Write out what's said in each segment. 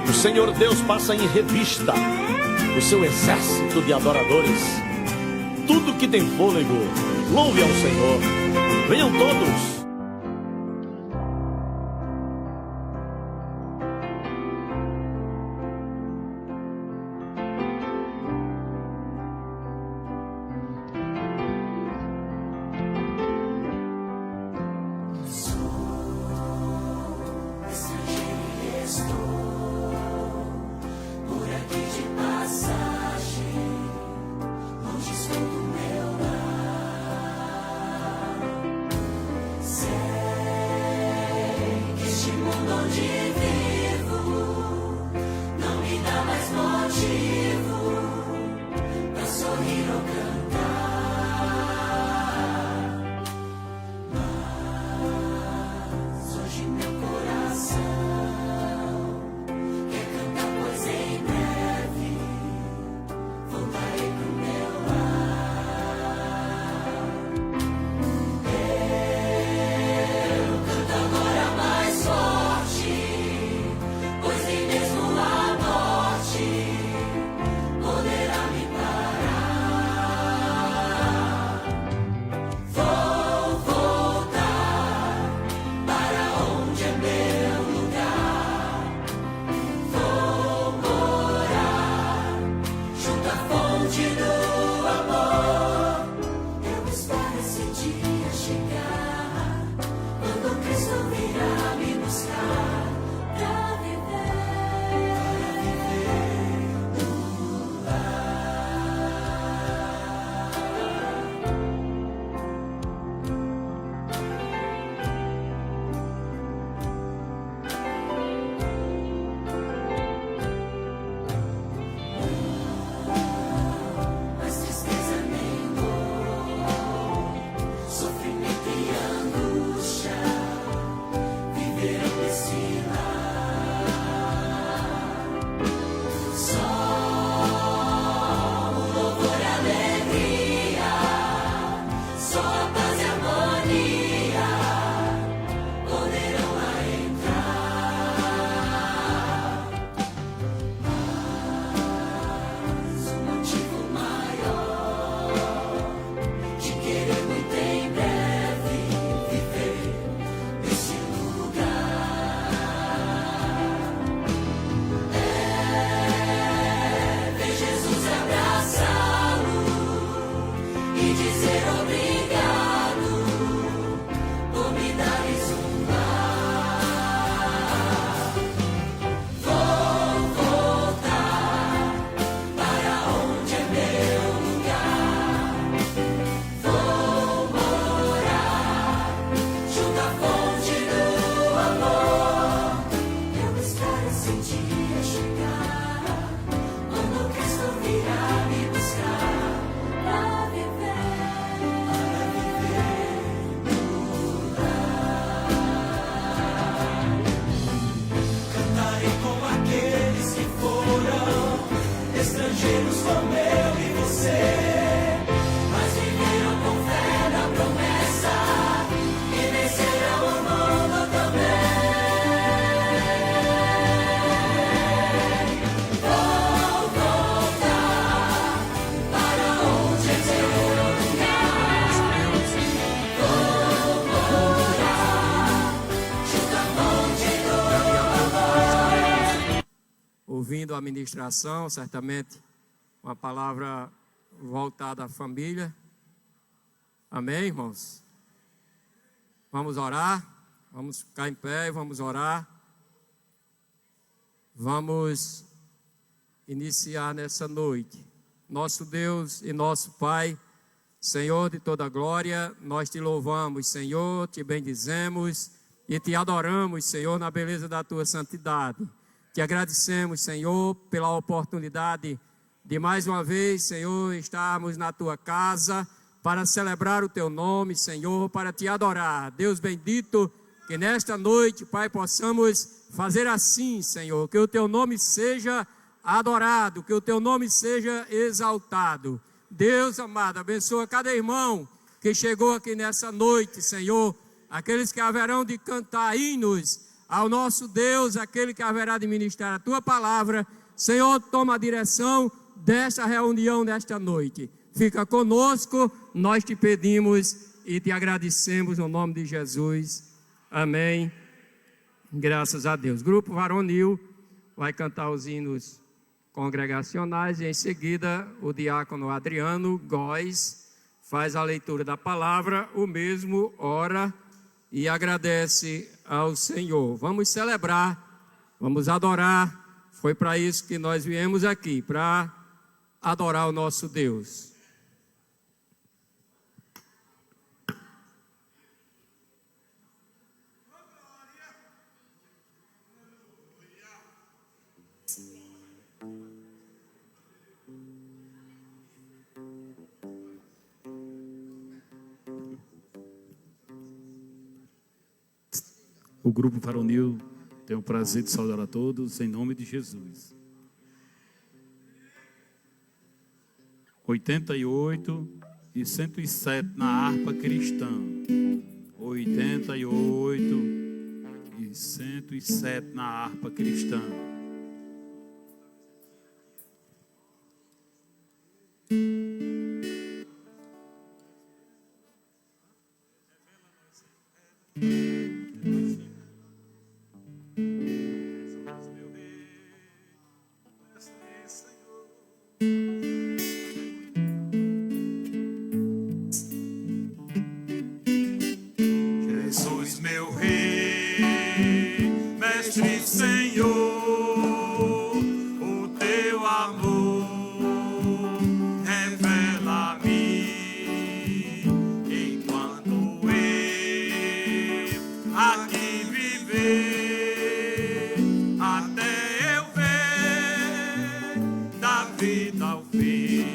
O Senhor Deus passa em revista o seu exército de adoradores. Tudo que tem fôlego, louve ao Senhor. Venham todos. Ouvindo a ministração, certamente uma palavra voltada à família. Amém, irmãos? Vamos orar, vamos ficar em pé e vamos orar. Vamos iniciar nessa noite. Nosso Deus e nosso Pai, Senhor de toda glória, nós te louvamos, Senhor, te bendizemos e te adoramos, Senhor, na beleza da tua santidade. Te agradecemos, Senhor, pela oportunidade de mais uma vez, Senhor, estarmos na tua casa para celebrar o teu nome, Senhor, para te adorar. Deus bendito, que nesta noite, Pai, possamos fazer assim, Senhor, que o teu nome seja adorado, que o teu nome seja exaltado. Deus amado, abençoa cada irmão que chegou aqui nessa noite, Senhor, aqueles que haverão de cantar hinos ao nosso Deus, aquele que haverá de ministrar a tua palavra. Senhor, toma a direção desta reunião nesta noite. Fica conosco, nós te pedimos e te agradecemos no nome de Jesus. Amém. Graças a Deus. Grupo varonil vai cantar os hinos congregacionais e em seguida o diácono Adriano Góes faz a leitura da palavra, o mesmo ora e agradece ao Senhor. Vamos celebrar, vamos adorar. Foi para isso que nós viemos aqui, para adorar o nosso Deus. O grupo varonil tem o prazer de saudar a todos em nome de Jesus. 88 e 107 na harpa cristã. 88 e 107 na harpa cristã. Jesus, meu Rei, Mestre, Senhor, o teu amor revela-me enquanto eu aqui viver, até eu ver da vida ao fim.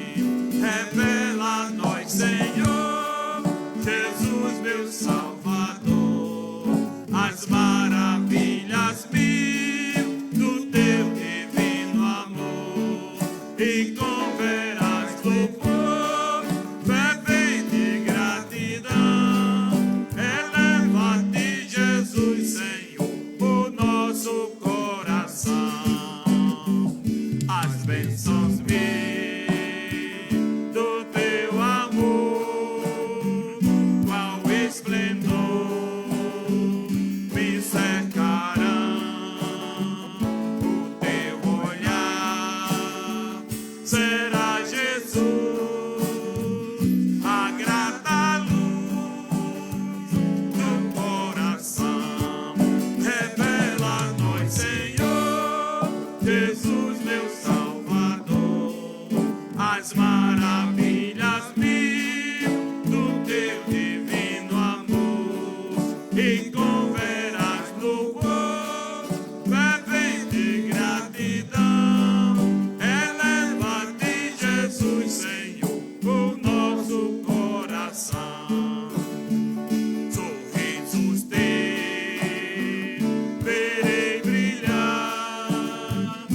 Revela a nós, Senhor, Jesus, meu Salvador, as maravilhas mil do teu divino amor. E com veraz louvor, fervente gratidão, eleva-te, Jesus, Senhor, o nosso coração. As bênçãos mil do teu amor, qual esplendor me cercarão. O teu olhar será, Jesus, a grata luz do coração. Revela a nós, Senhor, Jesus, meu Salvador, as maravilhas mil do teu divino amor. E com veraz louvor, fervente gratidão, eleva-te, Jesus, Senhor, o nosso coração. Sorrisos teus verei brilhar,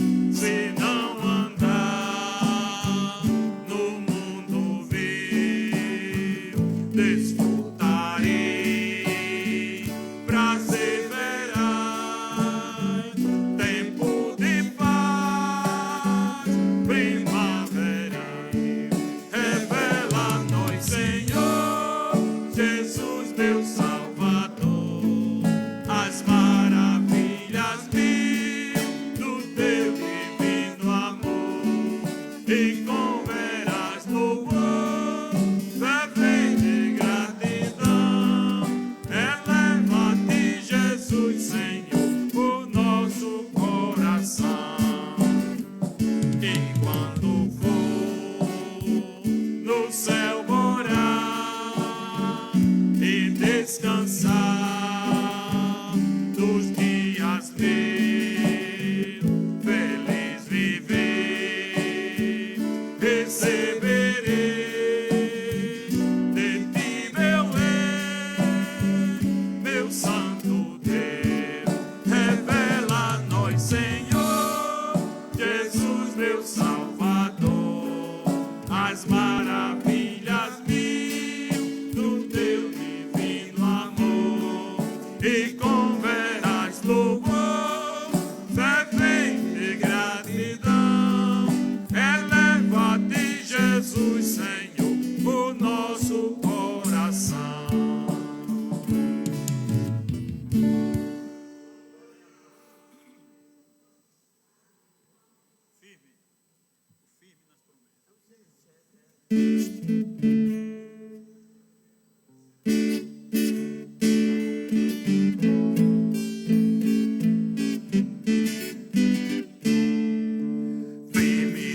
Firme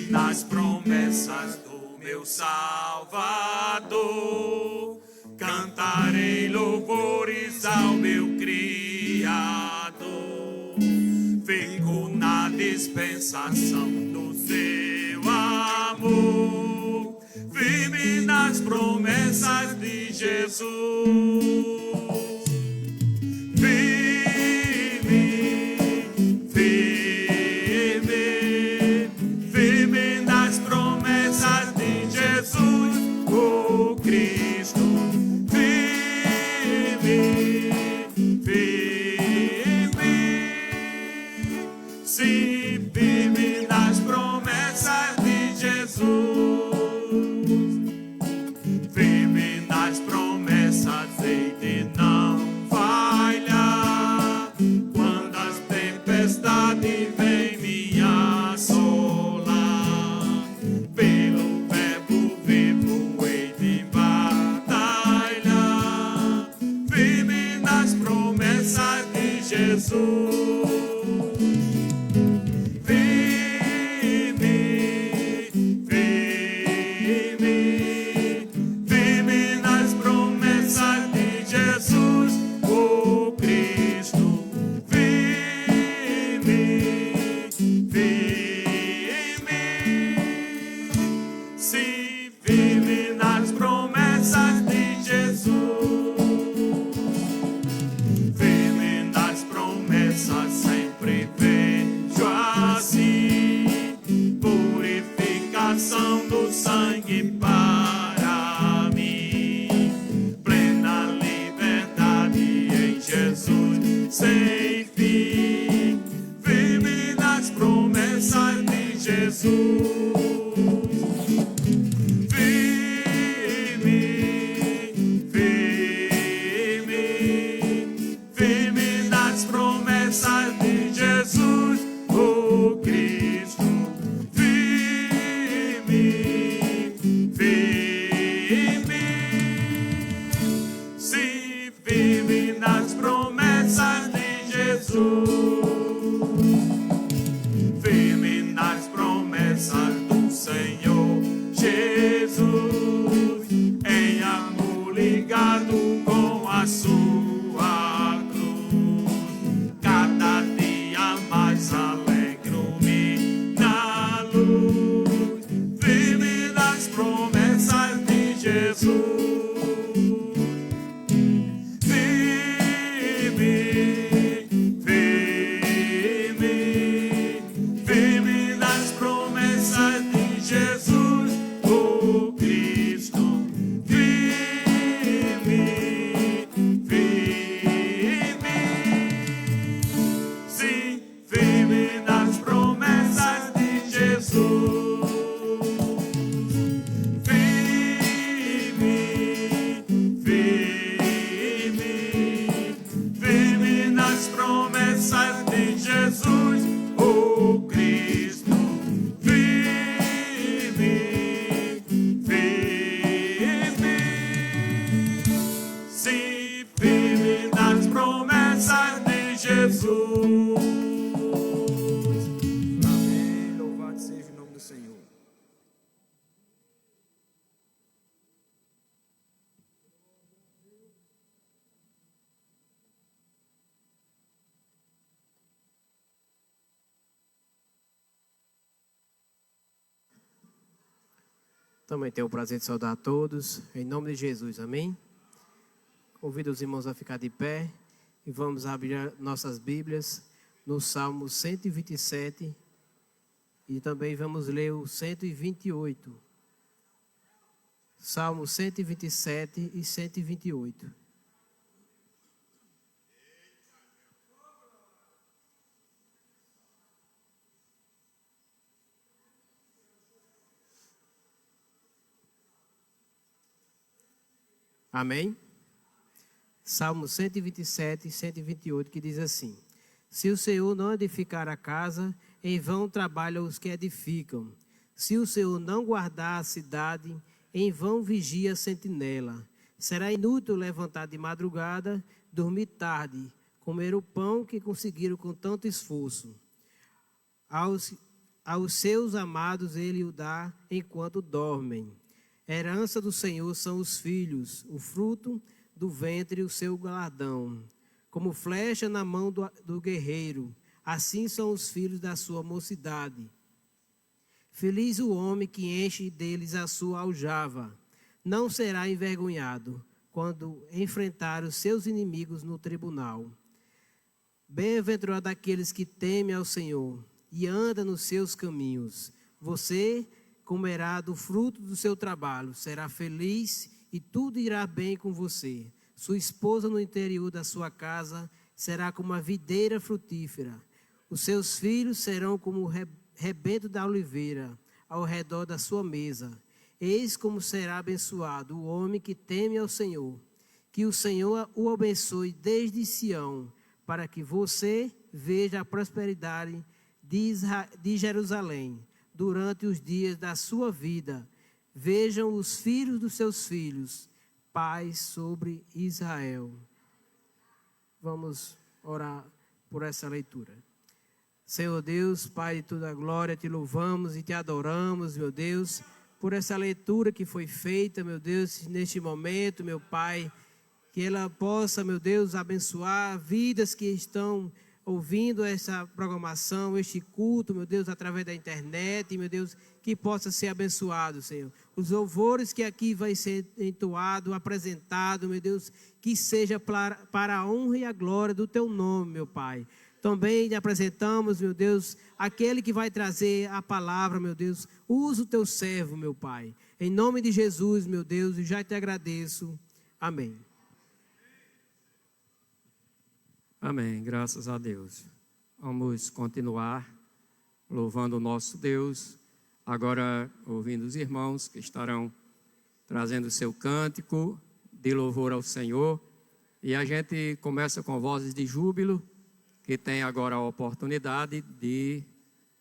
nas promessas do meu Salvador, cantarei louvores ao meu Criador. Fico na dispensação do seu amor, firme nas promessas de Jesus. Firme nas promessas de Jesus, o Cristo. Sim, firme nas promessas de Jesus. Firme nas promessas, hei de não falhar. Quando as tempestades vêm me assolar, pelo verbo vivo hei de batalhar. Firme nas promessas de Jesus. Do sangue para mim, plena liberdade em Jesus sem fim, firme nas promessas de Jesus. Firme nas promessas de Jesus, o Cristo. Firme nas promessas de Jesus, firme nas promessas do Senhor Jesus, em amor ligado com a sua cruz, cada dia mais alegro-me na luz, firme nas promessas de Jesus. Amém. Louvado seja o nome do Senhor. Também tenho o prazer de saudar a todos, em nome de Jesus, amém? Convido os irmãos a ficar de pé e vamos abrir nossas Bíblias no Salmo 127 e também vamos ler o 128. Salmo 127 e 128. Amém? Salmo 127 e 128, que diz assim: Se o Senhor não edificar a casa, em vão trabalham os que edificam. Se o Senhor não guardar a cidade, em vão vigia a sentinela. Será inútil levantar de madrugada, dormir tarde, comer o pão que conseguiram com tanto esforço. Aos seus amados ele o dá enquanto dormem. Herança do Senhor são os filhos, o fruto do ventre, o seu galardão. Como flecha na mão do guerreiro, assim são os filhos da sua mocidade. Feliz o homem que enche deles a sua aljava. Não será envergonhado quando enfrentar os seus inimigos no tribunal. Bem-aventurado aqueles que temem ao Senhor e andam nos seus caminhos. Você comerá do fruto do seu trabalho, será feliz e tudo irá bem com você. Sua esposa no interior da sua casa será como uma videira frutífera. Os seus filhos serão como o rebento da oliveira ao redor da sua mesa. Eis como será abençoado o homem que teme ao Senhor. Que o Senhor o abençoe desde Sião, para que você veja a prosperidade de Jerusalém durante os dias da sua vida. Vejam os filhos dos seus filhos, paz sobre Israel. Vamos orar por essa leitura. Senhor Deus, Pai de toda a glória, te louvamos e te adoramos, meu Deus, por essa leitura que foi feita, meu Deus, neste momento, meu Pai, que ela possa, meu Deus, abençoar vidas que estão ouvindo essa programação, este culto, meu Deus, através da internet, meu Deus, que possa ser abençoado, Senhor. Os louvores que aqui vai ser entoado, apresentado, meu Deus, que seja para a honra e a glória do Teu nome, meu Pai. Também apresentamos, meu Deus, aquele que vai trazer a palavra, meu Deus. Usa o Teu servo, meu Pai. Em nome de Jesus, meu Deus, e já te agradeço. Amém. Amém, graças a Deus. Vamos continuar louvando o nosso Deus. Agora, ouvindo os irmãos que estarão trazendo o seu cântico de louvor ao Senhor. E a gente começa com vozes de júbilo, que tem agora a oportunidade de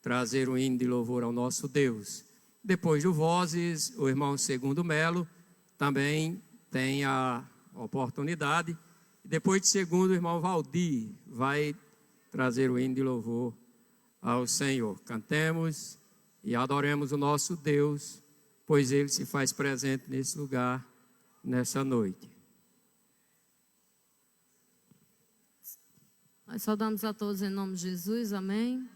trazer o hino de louvor ao nosso Deus. Depois do vozes, o irmão Segundo Melo também tem a oportunidade. Depois de segundo, o irmão Valdir vai trazer o hino de louvor ao Senhor. Cantemos e adoremos o nosso Deus, pois Ele se faz presente nesse lugar, nessa noite. Nós saudamos a todos em nome de Jesus, amém.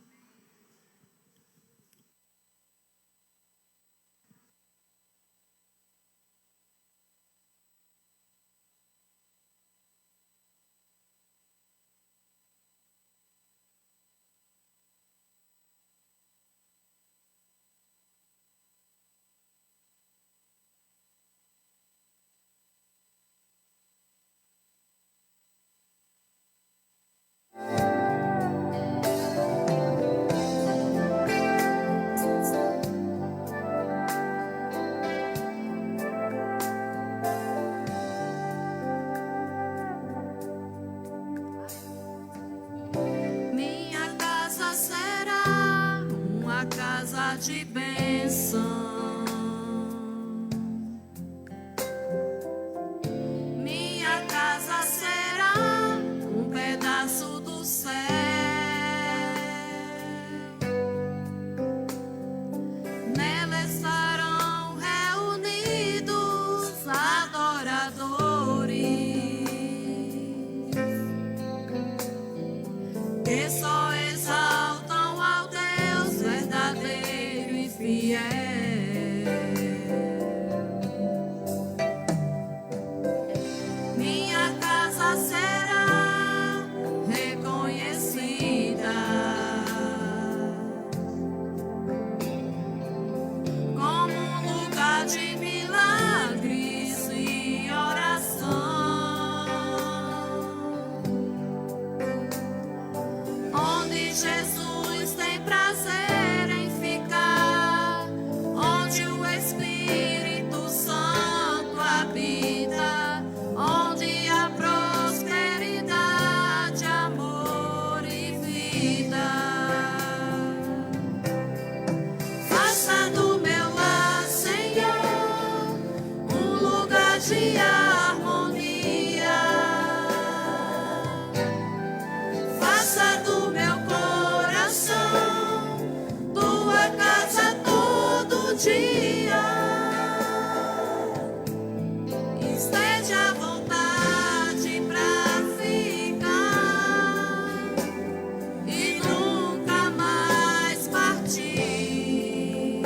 De bênção, minha casa será um pedaço do céu, nela estarão reunidos adoradores que só exaltam ao Deus verdadeiro e fiel. Minha casa será reconhecida como um lugar de milagres e oração, onde Jesus tem prazer em ficar, onde o Espírito Santo habita, onde há prosperidade, amor e vida. Faça do meu lar, Senhor, de harmonia. Faça do meu coração tua casa todo dia. Esteja à vontade pra ficar e nunca mais partir.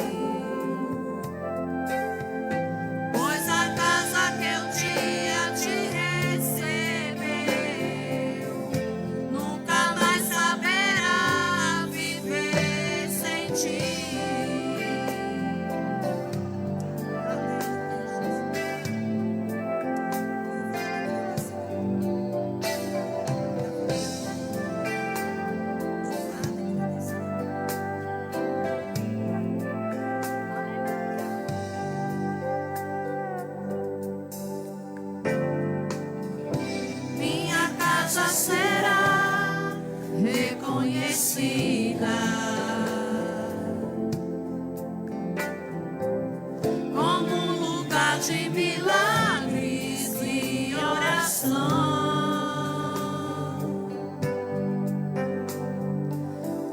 Pois a casa que um dia te recebeu nunca mais saberá viver sem ti. Minha casa será reconhecida como um lugar de milagres e oração,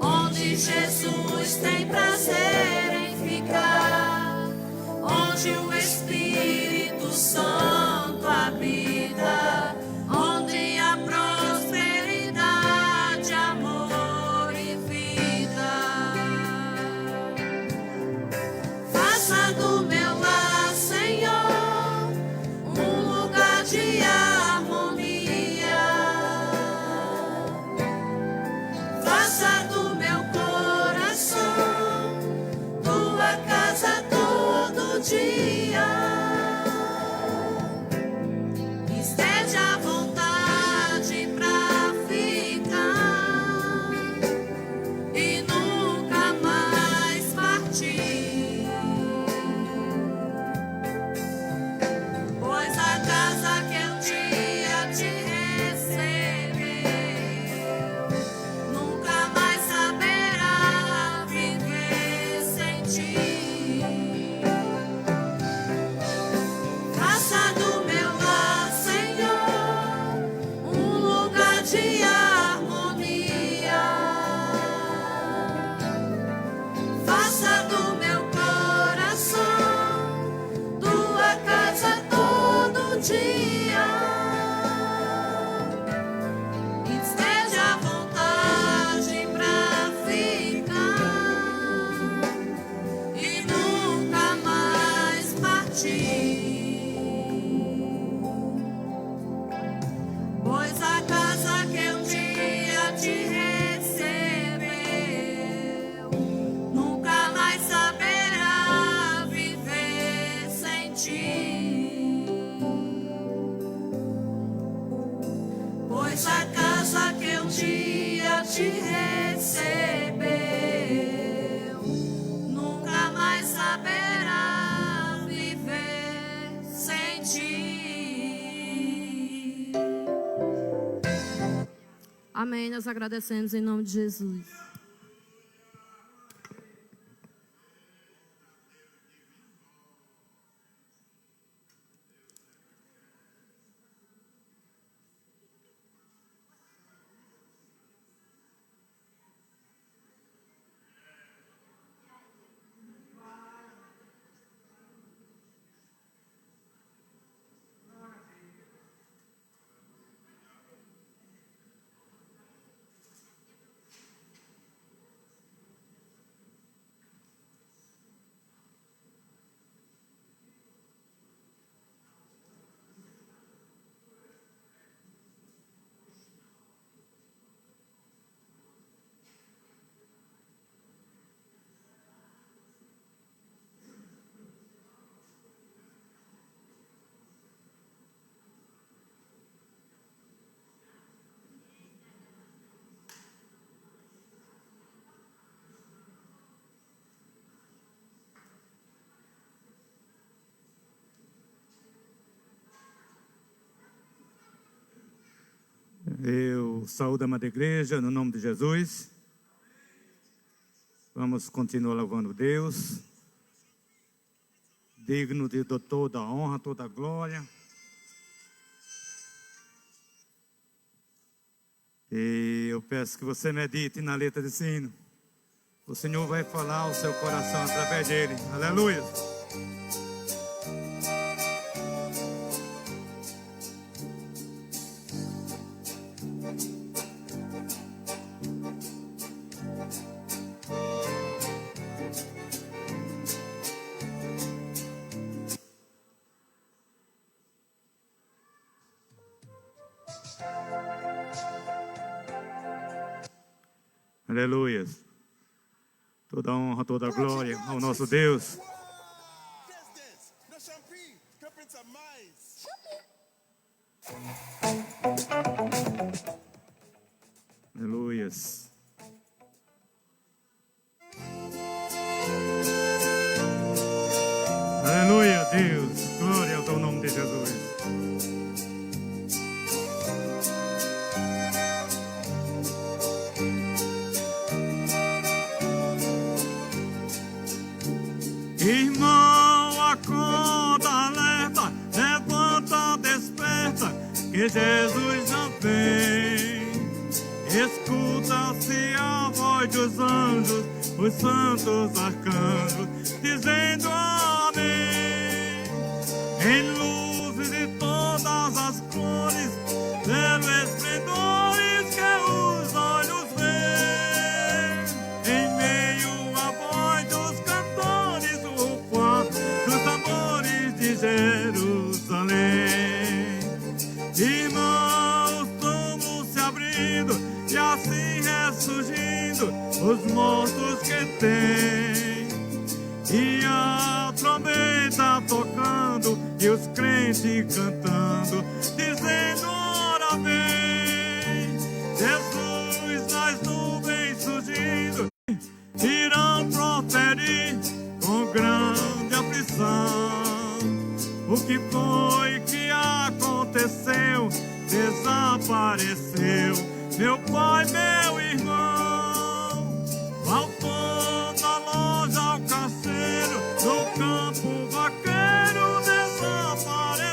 onde Jesus tem prazer em ficar, onde o Espírito Santo habita, onde há prosperidade, amor e vida. Faça do meu lar, Senhor, um lugar de harmonia. Faça do meu coração tua casa todo dia. Esteja à vontade pra ficar e nunca mais partir. Pois a casa que um dia te recebeu nunca mais saberá viver sem ti. Faça do meu lar, Senhor, um lugar de harmonia. Faça do meu coração tua casa todo dia. Esteja à vontade pra ficar e nunca mais partir. Pois a casa que um dia te recebeu nunca mais saberá viver sem ti. Pois a casa que um dia te recebeu nunca mais saberá viver sem ti. Amém. Nós agradecemos em nome de Jesus. Eu saúdo a Madre Igreja no nome de Jesus. Vamos continuar louvando Deus, digno de toda a honra, toda a glória. E eu peço que você medite na letra desse hino. O Senhor vai falar ao seu coração através dele. Aleluia. Aleluia. Toda honra, toda glória ao nosso Deus. Aleluia. Aleluia, Deus. Glória ao nome de Jesus. Irmão, acorda, alerta, levanta, desperta, que Jesus já vem. Escuta-se a voz dos anjos, os santos arcanjos, dizendo amém. Em luzes de todas as cores, zero esplendores que os olhos veem. Em meio à voz dos cantores, dos tambores de Jerusalém. Irmãos, somos se abrindo e assim ressurgindo os mortos que tem. E a trombeta tocando e os crentes cantando, dizendo ora vem. Jesus nas nuvens surgindo, irão proferir com grande aflição. O que foi que aconteceu? Desapareceu meu pai, meu irmão. Faltou na loja ao caseiro, no campo vaqueiro desapareceu.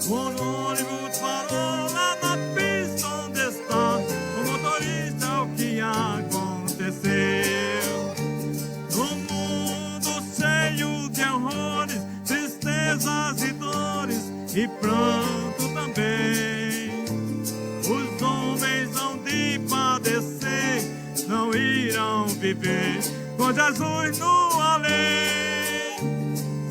O ônibus parou lá na pista onde está o motorista, o que aconteceu? No mundo cheio de horrores, tristezas e dores e pranto também, os homens hão de padecer, não irão viver com Jesus no além.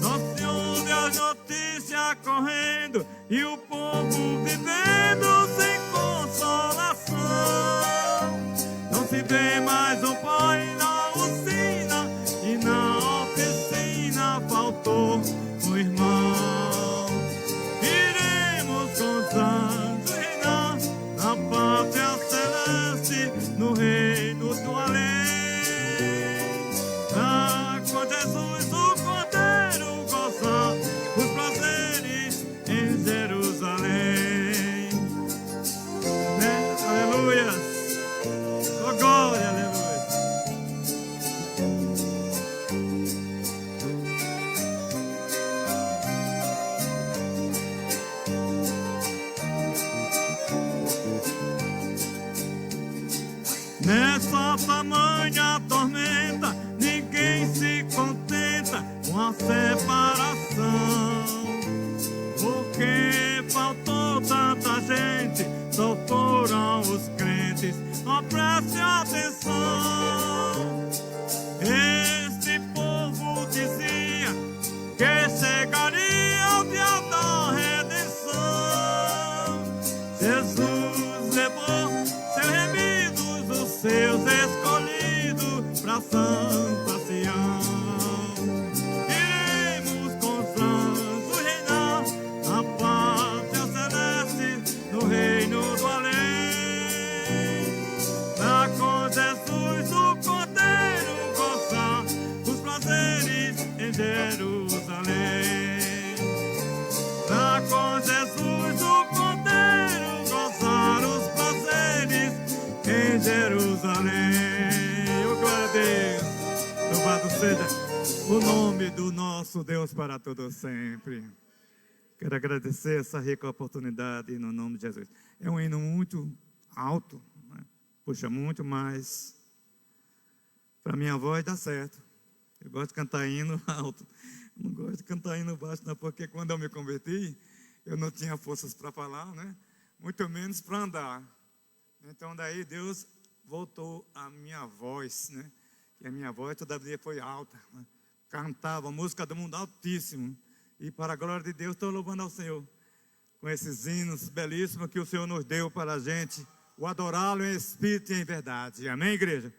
Só se ouve as notícias correndo e o povo vivendo sem consolação. Não se vê mais um pai na usina e na oficina faltou um irmão. Iremos com os anjos reinar na pátria celeste, no reino do além. Com Jesus o Cordeiro gozar os prazeres em Jerusalém. Aleluia. Oh, glória, aleluia. Nessa tamanha tormenta, ninguém se contenta com a separação. Porque faltou tanta gente, só foram os crentes. Oh, preste atenção. Este povo dizia que chegaria o dia da redenção. Jesus levou seus remidos, os seus escolhidos pra Santa Sião. Iremos com os anjos reinar na pátria celeste, no reino do além. Lá com Jesus o Cordeiro gozar os prazeres em Jerusalém. Lá com Jesus o Cordeiro gozar os prazeres em Jerusalém. Oh, glória a Deus. Louvado seja o nome do nosso Deus para todo sempre. Quero agradecer essa rica oportunidade no nome de Jesus. É um hino muito alto, né? Puxa muito, mas para minha voz dá certo. Eu gosto de cantar hino alto. Não gosto de cantar hino baixo, não, porque quando eu me converti, eu não tinha forças para falar, né? Muito menos para andar. Então daí Deus voltou a minha voz, né? E a minha voz todavia foi alta, né? Cantava música do mundo altíssimo. E para a glória de Deus estou louvando ao Senhor com esses hinos belíssimos que o Senhor nos deu para a gente, o adorá-lo em espírito e em verdade. Amém, igreja?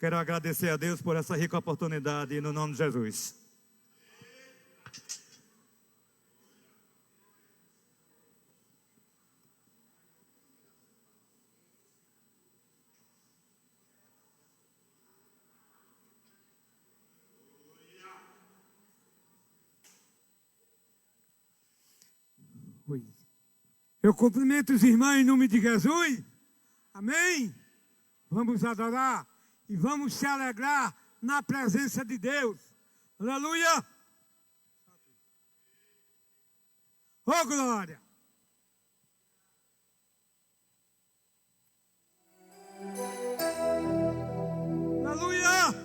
Quero agradecer a Deus por essa rica oportunidade no nome de Jesus. Eu cumprimento os irmãos em nome de Jesus. Amém? Vamos adorar e vamos se alegrar na presença de Deus. Aleluia! Oh, glória! Aleluia!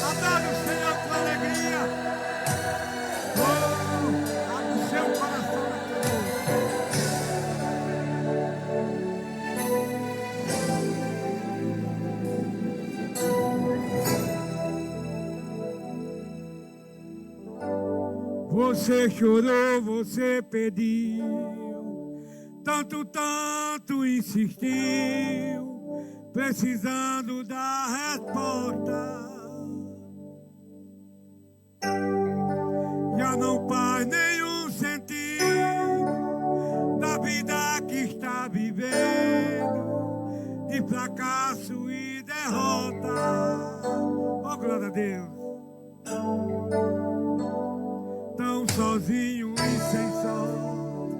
Adore o Senhor com alegria. Oh, abre o seu coração naquele. Você chorou, você pediu, tanto insistiu, precisando da resposta. Já não faz nenhum sentido da vida que está vivendo, de fracasso e derrota. Oh, glória a Deus. Tão sozinho e sem sorte,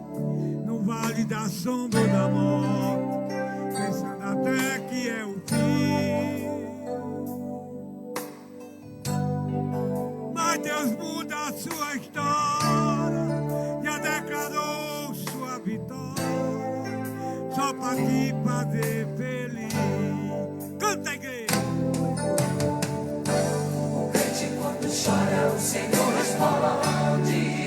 no vale da sombra da morte, pensando até que é o fim. Mas Deus muda a sua história, já declarou sua vitória, só para te fazer feliz. Canta, igreja! O crente quando chora, o Senhor responde.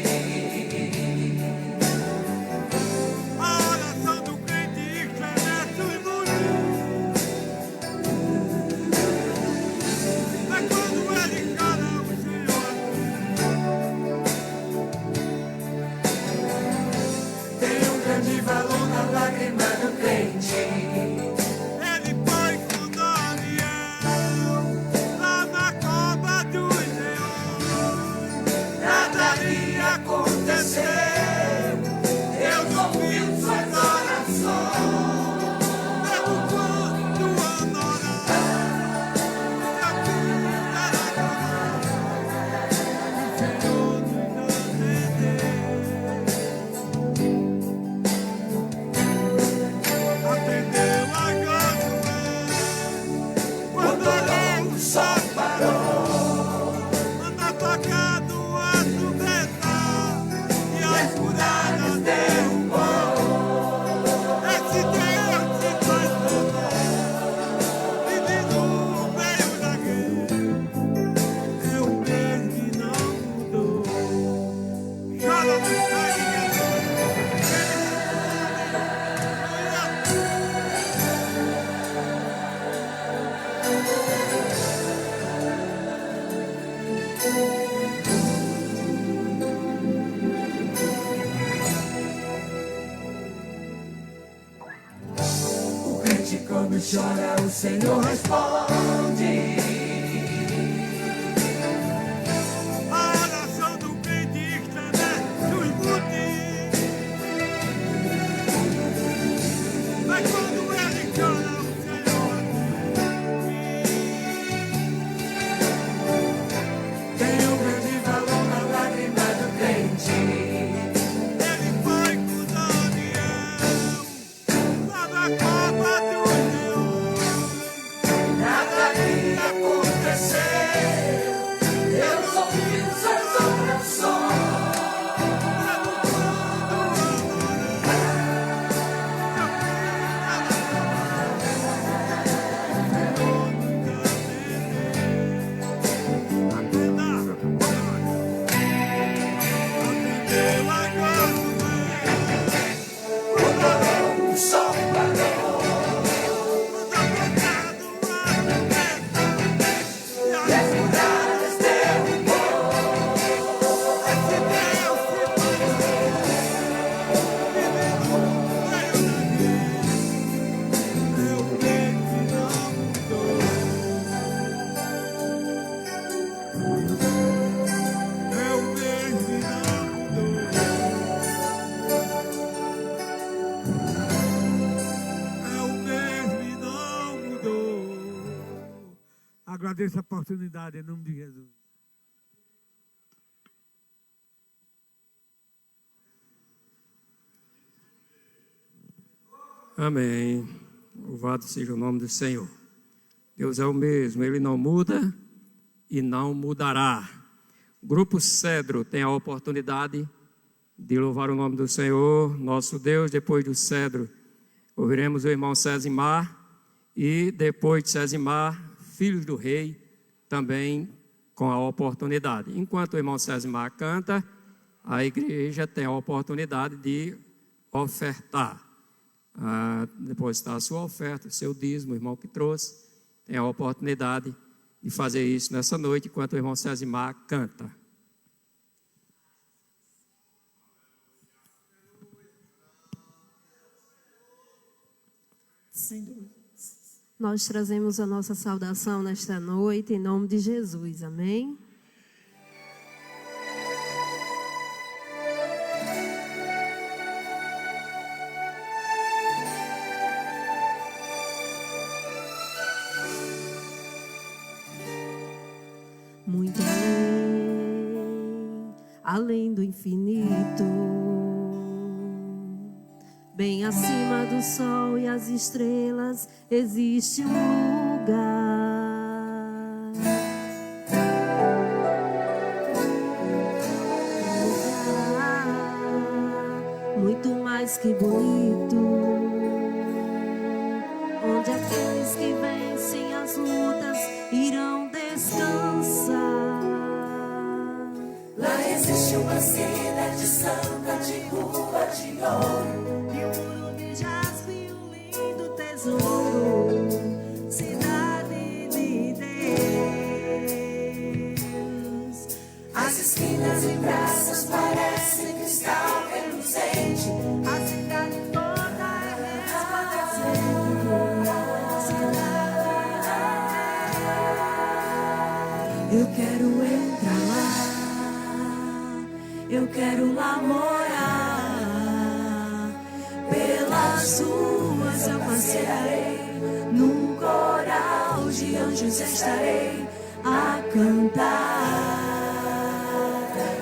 A oração do crente estremece os montes. É quando ele chora, o Senhor. Tem um grande valor na lágrima do crente. Ele foi com Daniel lá na cova dos leões. Nada lhe aconteceu. Deus ouviu suas orações. Mesmo quando adorar, a cura era glória. O Senhor nos atendeu a Josué quando olhou O sol parou. anda tocado a sujetar e as muralhas derrubou. Esse Deus se faz poder e de novo veio da guerra. É o mesmo que não mudou. Chora no sangue. O crente quando chora, o Senhor responde. A oração do crente estremece os montes. Mas quando ele chora, o Senhor Tem um grande valor na lágrima do crente. ele foi com Daniel lá na agradeço a oportunidade em nome de Jesus. Amém. Louvado seja o nome do Senhor. Deus é o mesmo, Ele não muda e não mudará. O Grupo Cedro tem a oportunidade de louvar o nome do Senhor, nosso Deus. Depois do Cedro, ouviremos o irmão Cesimar e depois de Cesimar, Filhos do Rei, também com a oportunidade. Enquanto o irmão Cesimar canta, a igreja tem a oportunidade de ofertar. Depositar a sua oferta, o seu dízimo, o irmão que trouxe, tem a oportunidade de fazer isso nessa noite, enquanto o irmão Cesimar canta. Nós trazemos a nossa saudação nesta noite, em nome de Jesus, amém? Muito além do infinito, bem acima do sol e as estrelas, existe um lugar. Muito mais que bonito, onde aqueles que vencem as lutas irão descansar. Lá existe uma cidade santa de rua de ouro, e um muro de jaspe, um lindo tesouro, cidade de Deus. as esquinas e praças parecem cristal reluzente, A cidade toda é resplandecente, eu quero entrar lá, eu quero lá morar, pelas ruas eu passearei, num coral de anjos estarei a cantar.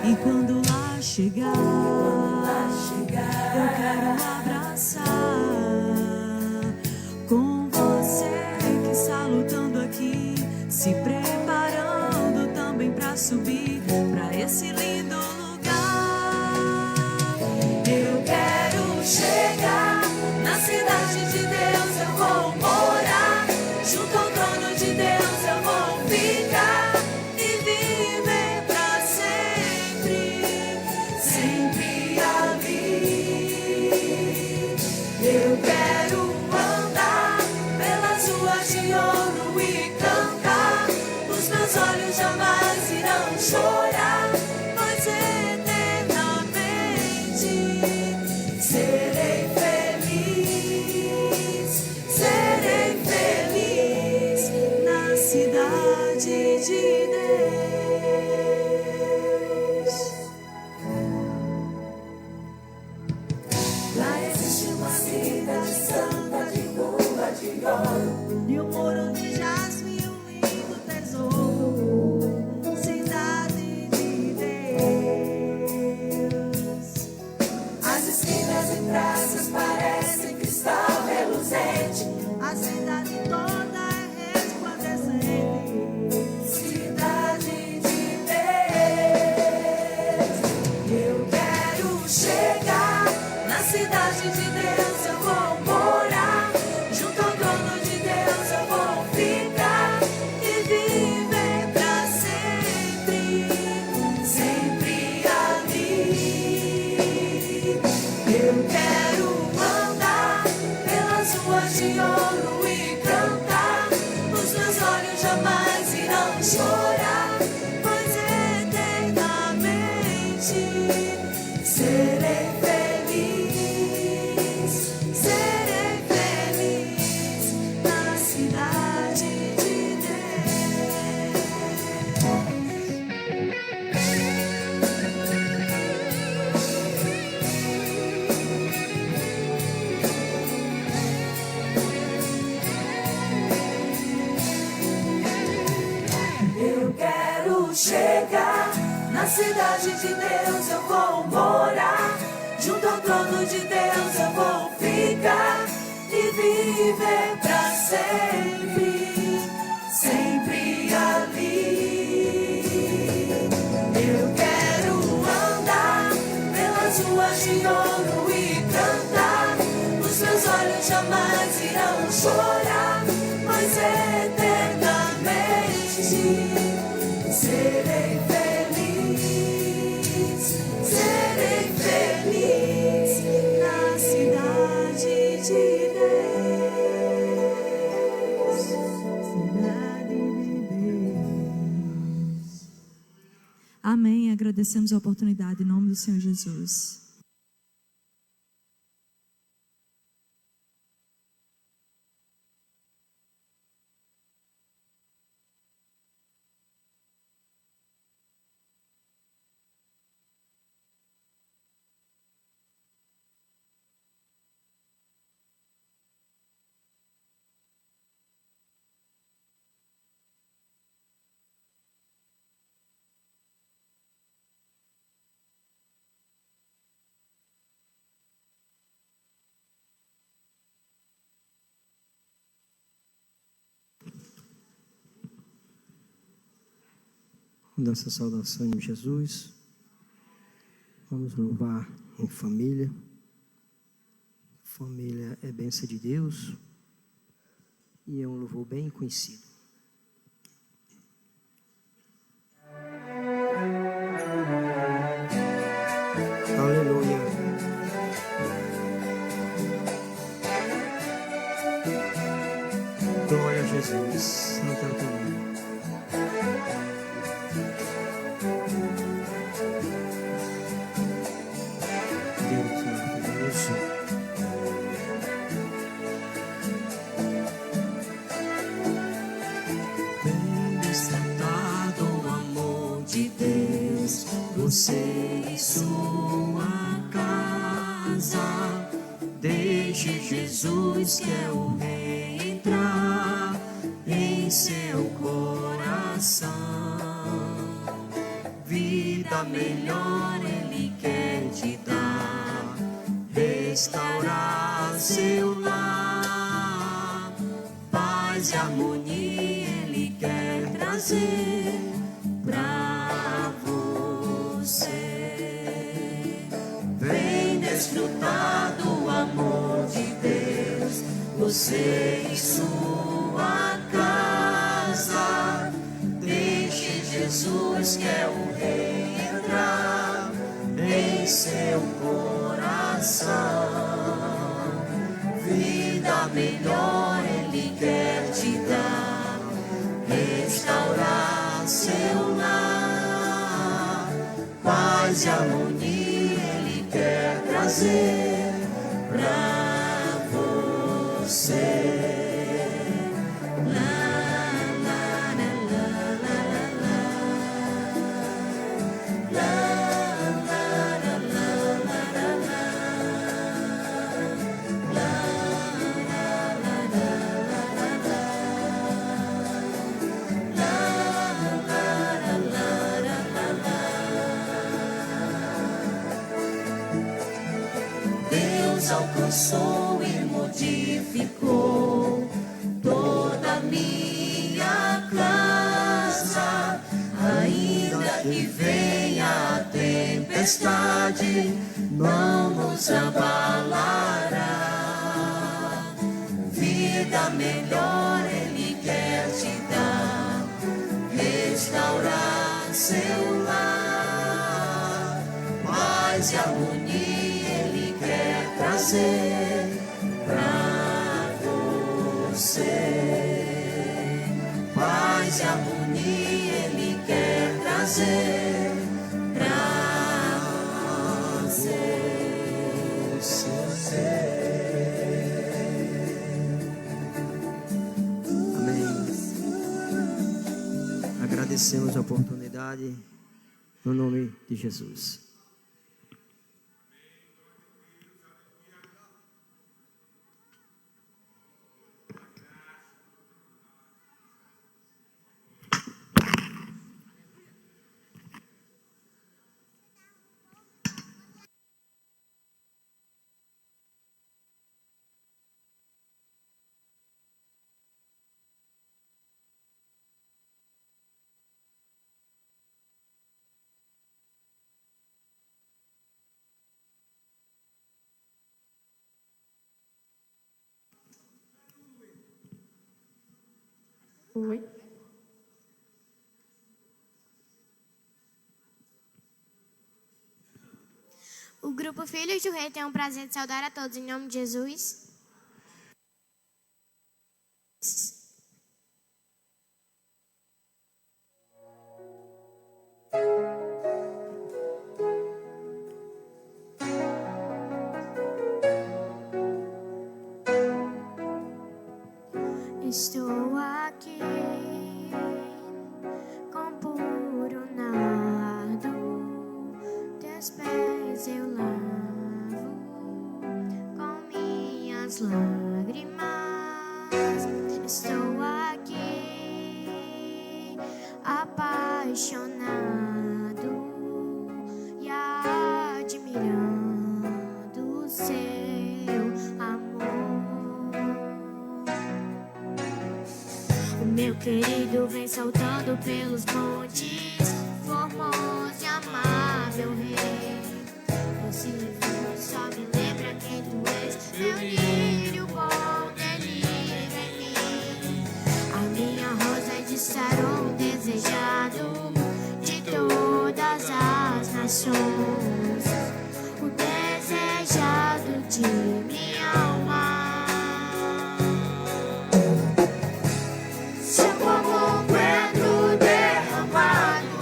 e quando lá chegar, eu quero abraçar com você que está lutando aqui, se preparando também para subir para esse lindo lugar. Eu quero chegar na cidade de Deus, eu vou morar, junto ao trono de Deus eu vou ficar e viver pra sempre, sempre ali. Eu quero andar pelas ruas de ouro e cantar, os meus olhos jamais irão chorar, pois eternamente serei feliz na cidade de Deus. Lá existe uma cidade santa de rua de ouro, E um muro de jaspe e um lindo tesouro, cidade de Deus. as esquinas e praças parecem cristal reluzente, A cidade toda é resplandecente, cidade de Deus. Eu quero chegar na cidade de Deus, eu vou morar, junto ao trono de Deus eu vou ficar e viver pra sempre, sempre ali. Eu quero andar pelas ruas de ouro e cantar, os meus olhos jamais irão chorar, pois eternamente serei feliz na cidade de Deus. Na cidade de Deus eu vou morar, junto ao trono de Deus eu vou ficar e viver pra sempre, sempre ali. Eu quero andar pelas ruas de ouro e cantar, os meus olhos jamais irão chorar, pois eternamente serei feliz, serei feliz na cidade de Deus, cidade de Deus. Amém. Agradecemos a oportunidade em nome do Senhor Jesus. Nossa saudação em Jesus. Vamos louvar em família. Família é bênção de Deus e é um louvor bem conhecido. Aleluia. Glória a Jesus. Santo é o teu nome. Deus maravilhoso. Vem desfrutar do amor de Deus, você e sua casa. Deixe Jesus, que é o Rei, entrar em seu coração. Vida melhor Ele quer te dar, restaurar seu lar. Paz e harmonia Ele quer trazer pra você. Vem desfrutar do amor de Deus, você e sua casa. Deixe Jesus, que é o Rei, entrar em seu coração. Vida melhor Ele quer te dar, restaurar seu lar. Paz e harmonia Ele quer trazer pra você. Deus alcançou e modificou toda a minha casa. Ainda que venha a tempestade, não nos abalará. Vida melhor Ele quer te dar, restaurar seu lar. Paz e harmonia Ele quer trazer pra você. Paz e harmonia Ele quer trazer pra você. Amém. Agradecemos a oportunidade no nome de Jesus. Oi. O grupo Filhos do Rei tem o prazer de saudar a todos em nome de Jesus. Estou aqui com puro nardo, teus pés eu lavo com minhas lágrimas. Estou aqui apaixonado e admirando o seu amor. O meu querido vem saltando pelos montes, formoso e amável rei. Esse livro só me lembra quem tu és, meu lírio bom, delírio em mim. A minha rosa de Saron, desejado de todas as nações, o desejado de minha alma. Seu como coentro derramado,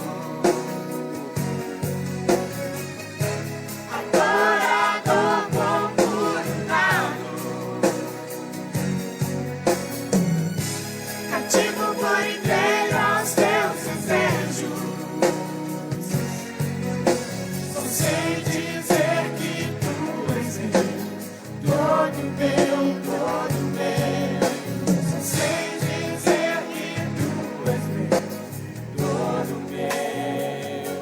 adorador com puro nardo, cativo por inteiro aos teus desejos. Só sei dizer que tu és meu, todo meu, todo meu. Só sei dizer que tu és meu, todo meu.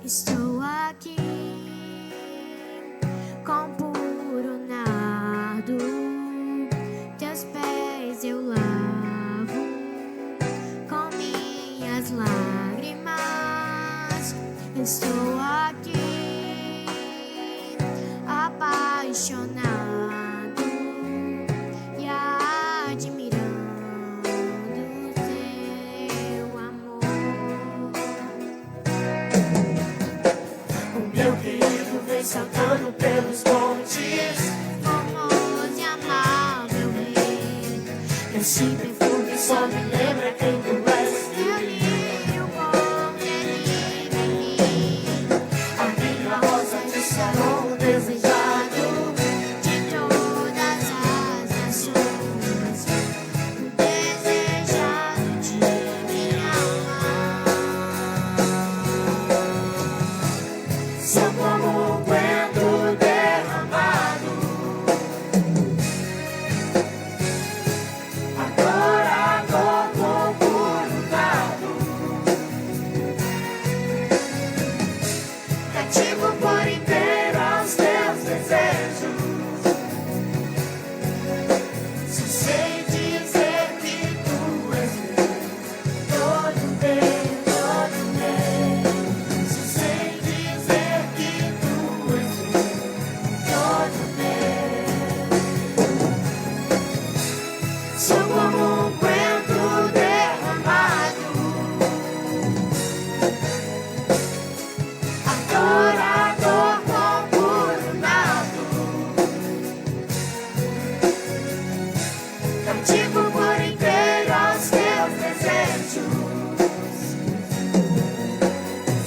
Estou aqui com puro nardo, teus pés eu lavo com minhas lágrimas. Estou aqui apaixonado e admirando o teu amor. O meu querido vem saltando pelos montes, formoso e amável rei. Esse perfume só me lembra quem tu és, meu lírio bom, delírio em mim. A minha rosa de Saron, desejado de todas as nações, o desejado de minha alma. Sou como um coentro derramado, adorador com puro nardo, cativo por inteiro aos teus desejos. Só sei dizer que tu és meu, todo meu, todo meu. Só sei dizer que tu és meu, todo meu. Sou como um coentro derramado, adorador com puro nardo, cativo por inteiro aos teus desejos.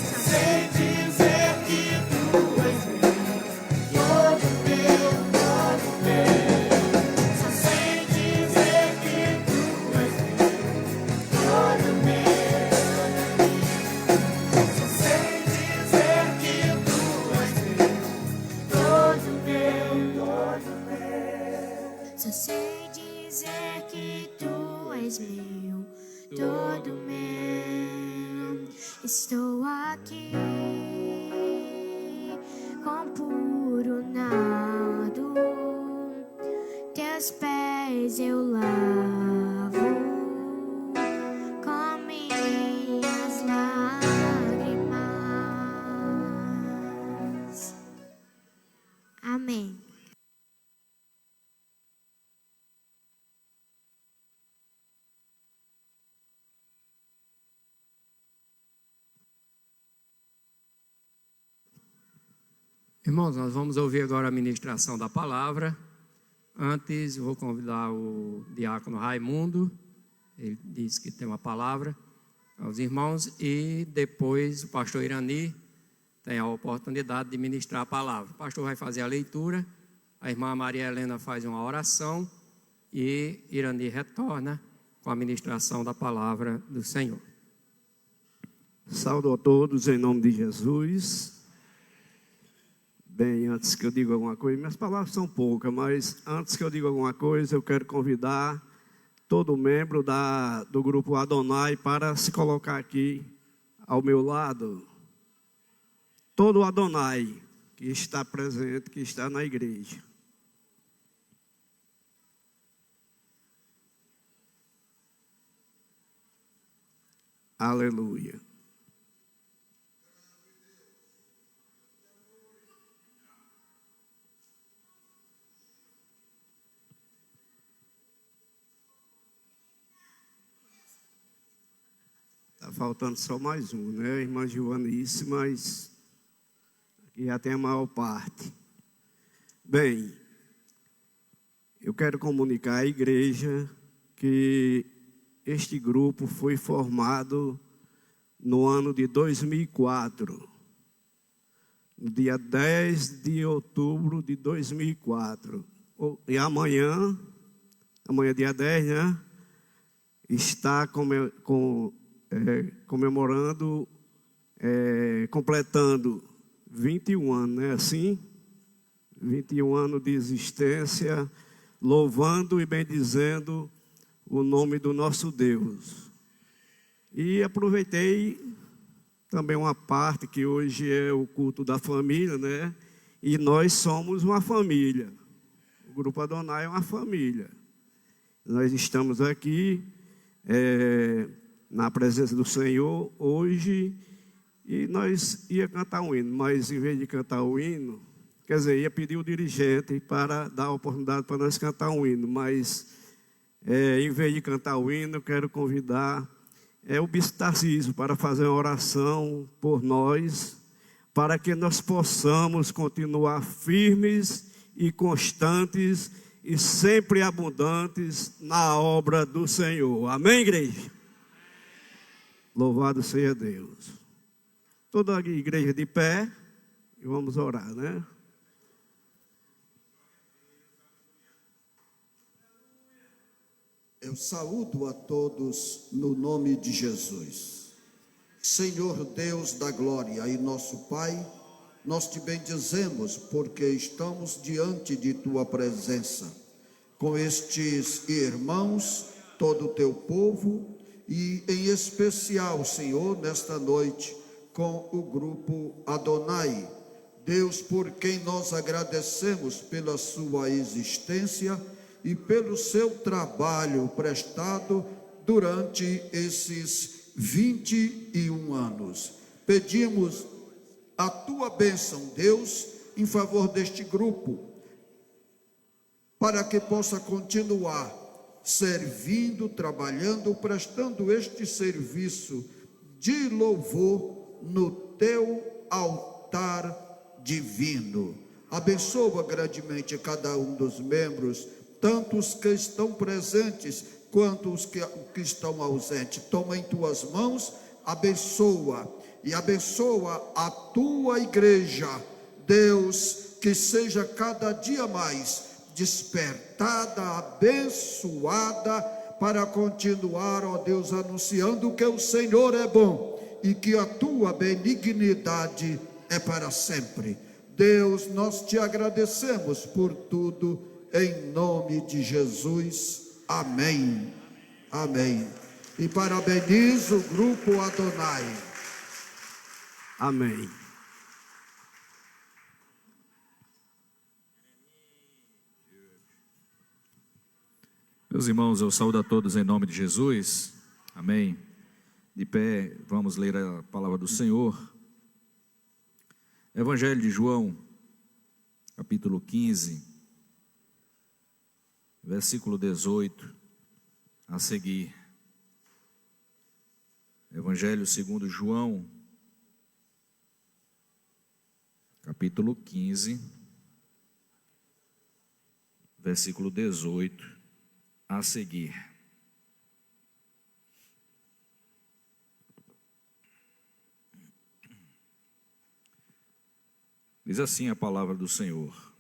Só sei dizer que tu és meu, todo meu, todo meu. Só sei dizer que tu és meu, todo meu. Só sei dizer que tu és meu, todo meu, todo meu. Só sei dizer que tu és meu, todo meu. Estou aqui com puro nardo, teus pés eu lavo com minhas lágrimas. Amém. Irmãos, nós vamos ouvir agora a ministração da palavra. Antes, eu vou convidar o diácono Raimundo, ele disse que tem uma palavra aos irmãos, e depois o pastor Irani tem a oportunidade de ministrar a palavra. O pastor vai fazer a leitura, a irmã Maria Helena faz uma oração e Irani retorna com a ministração da palavra do Senhor. Saúdo a todos em nome de Jesus. Bem, antes que eu diga alguma coisa, minhas palavras são poucas, mas antes que eu diga alguma coisa, eu quero convidar todo membro do grupo Adonai para se colocar aqui ao meu lado. Todo Adonai que está presente, que está na igreja. Aleluia. Está faltando só mais um, né? Irmã Joanice, mas aqui já tem a maior parte. Bem, eu quero comunicar à igreja que este grupo foi formado no ano de 2004, no dia 10 de outubro de 2004. E amanhã dia 10, né? Está comemorando, completando 21 anos, né? Assim, 21 anos de existência, louvando e bendizendo o nome do nosso Deus. E aproveitei também uma parte que hoje é o culto da família, né? E nós somos uma família. O Grupo Adonai é uma família. Nós estamos aqui na presença do Senhor hoje, e nós ia cantar um hino, mas em vez de cantar o hino, quer dizer, ia pedir o dirigente para dar a oportunidade para nós cantar um hino, mas em vez de cantar o hino, eu quero convidar o bispo Tarcísio para fazer uma oração por nós, para que nós possamos continuar firmes e constantes e sempre abundantes na obra do Senhor. Amém, igreja? Louvado seja Deus. Toda a igreja de pé, e vamos orar, né? Eu saúdo a todos no nome de Jesus. Senhor Deus da glória e nosso Pai, nós te bendizemos porque estamos diante de tua presença, com estes irmãos, todo o teu povo, e em especial, Senhor, nesta noite, com o grupo Adonai. Deus, por quem nós agradecemos pela sua existência e pelo seu trabalho prestado durante esses 21 anos. Pedimos a tua bênção, Deus, em favor deste grupo, para que possa continuar servindo, trabalhando, prestando este serviço de louvor no teu altar divino. Abençoa grandemente cada um dos membros, tanto os que estão presentes quanto os que estão ausentes. Toma em tuas mãos, abençoa e abençoa a tua igreja, Deus, que seja cada dia mais despertada, abençoada, para continuar, ó Deus, anunciando que o Senhor é bom e que a tua benignidade é para sempre. Deus, nós te agradecemos por tudo, em nome de Jesus. Amém. Amém. E parabenizo o grupo Adonai. Amém. Meus irmãos, eu saúdo a todos em nome de Jesus. Amém. De pé, vamos ler a palavra do Senhor. Evangelho de João, capítulo 15, versículo 18 a seguir. Evangelho segundo João, capítulo 15, versículo 18 a seguir. Diz assim a palavra do Senhor: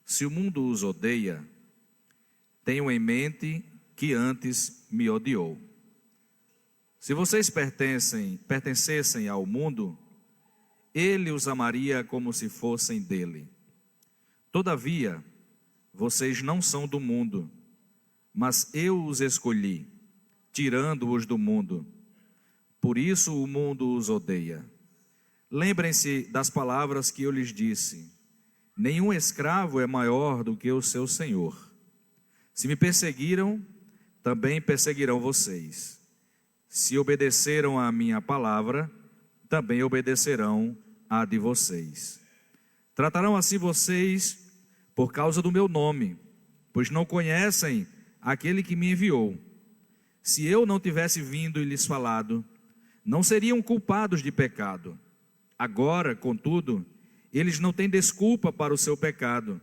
se o mundo os odeia, tenham em mente que antes me odiou. Se vocês pertencessem ao mundo, ele os amaria como se fossem dele. Todavia, vocês não são do mundo, mas eu os escolhi, tirando-os do mundo. Por isso o mundo os odeia. Lembrem-se das palavras que eu lhes disse: nenhum escravo é maior do que o seu senhor. Se me perseguiram, também perseguirão vocês. Se obedeceram à minha palavra, também obedecerão à de vocês. Tratarão assim vocês por causa do meu nome, pois não conhecem aquele que me enviou. Se eu não tivesse vindo e lhes falado, não seriam culpados de pecado. Agora, contudo, eles não têm desculpa para o seu pecado.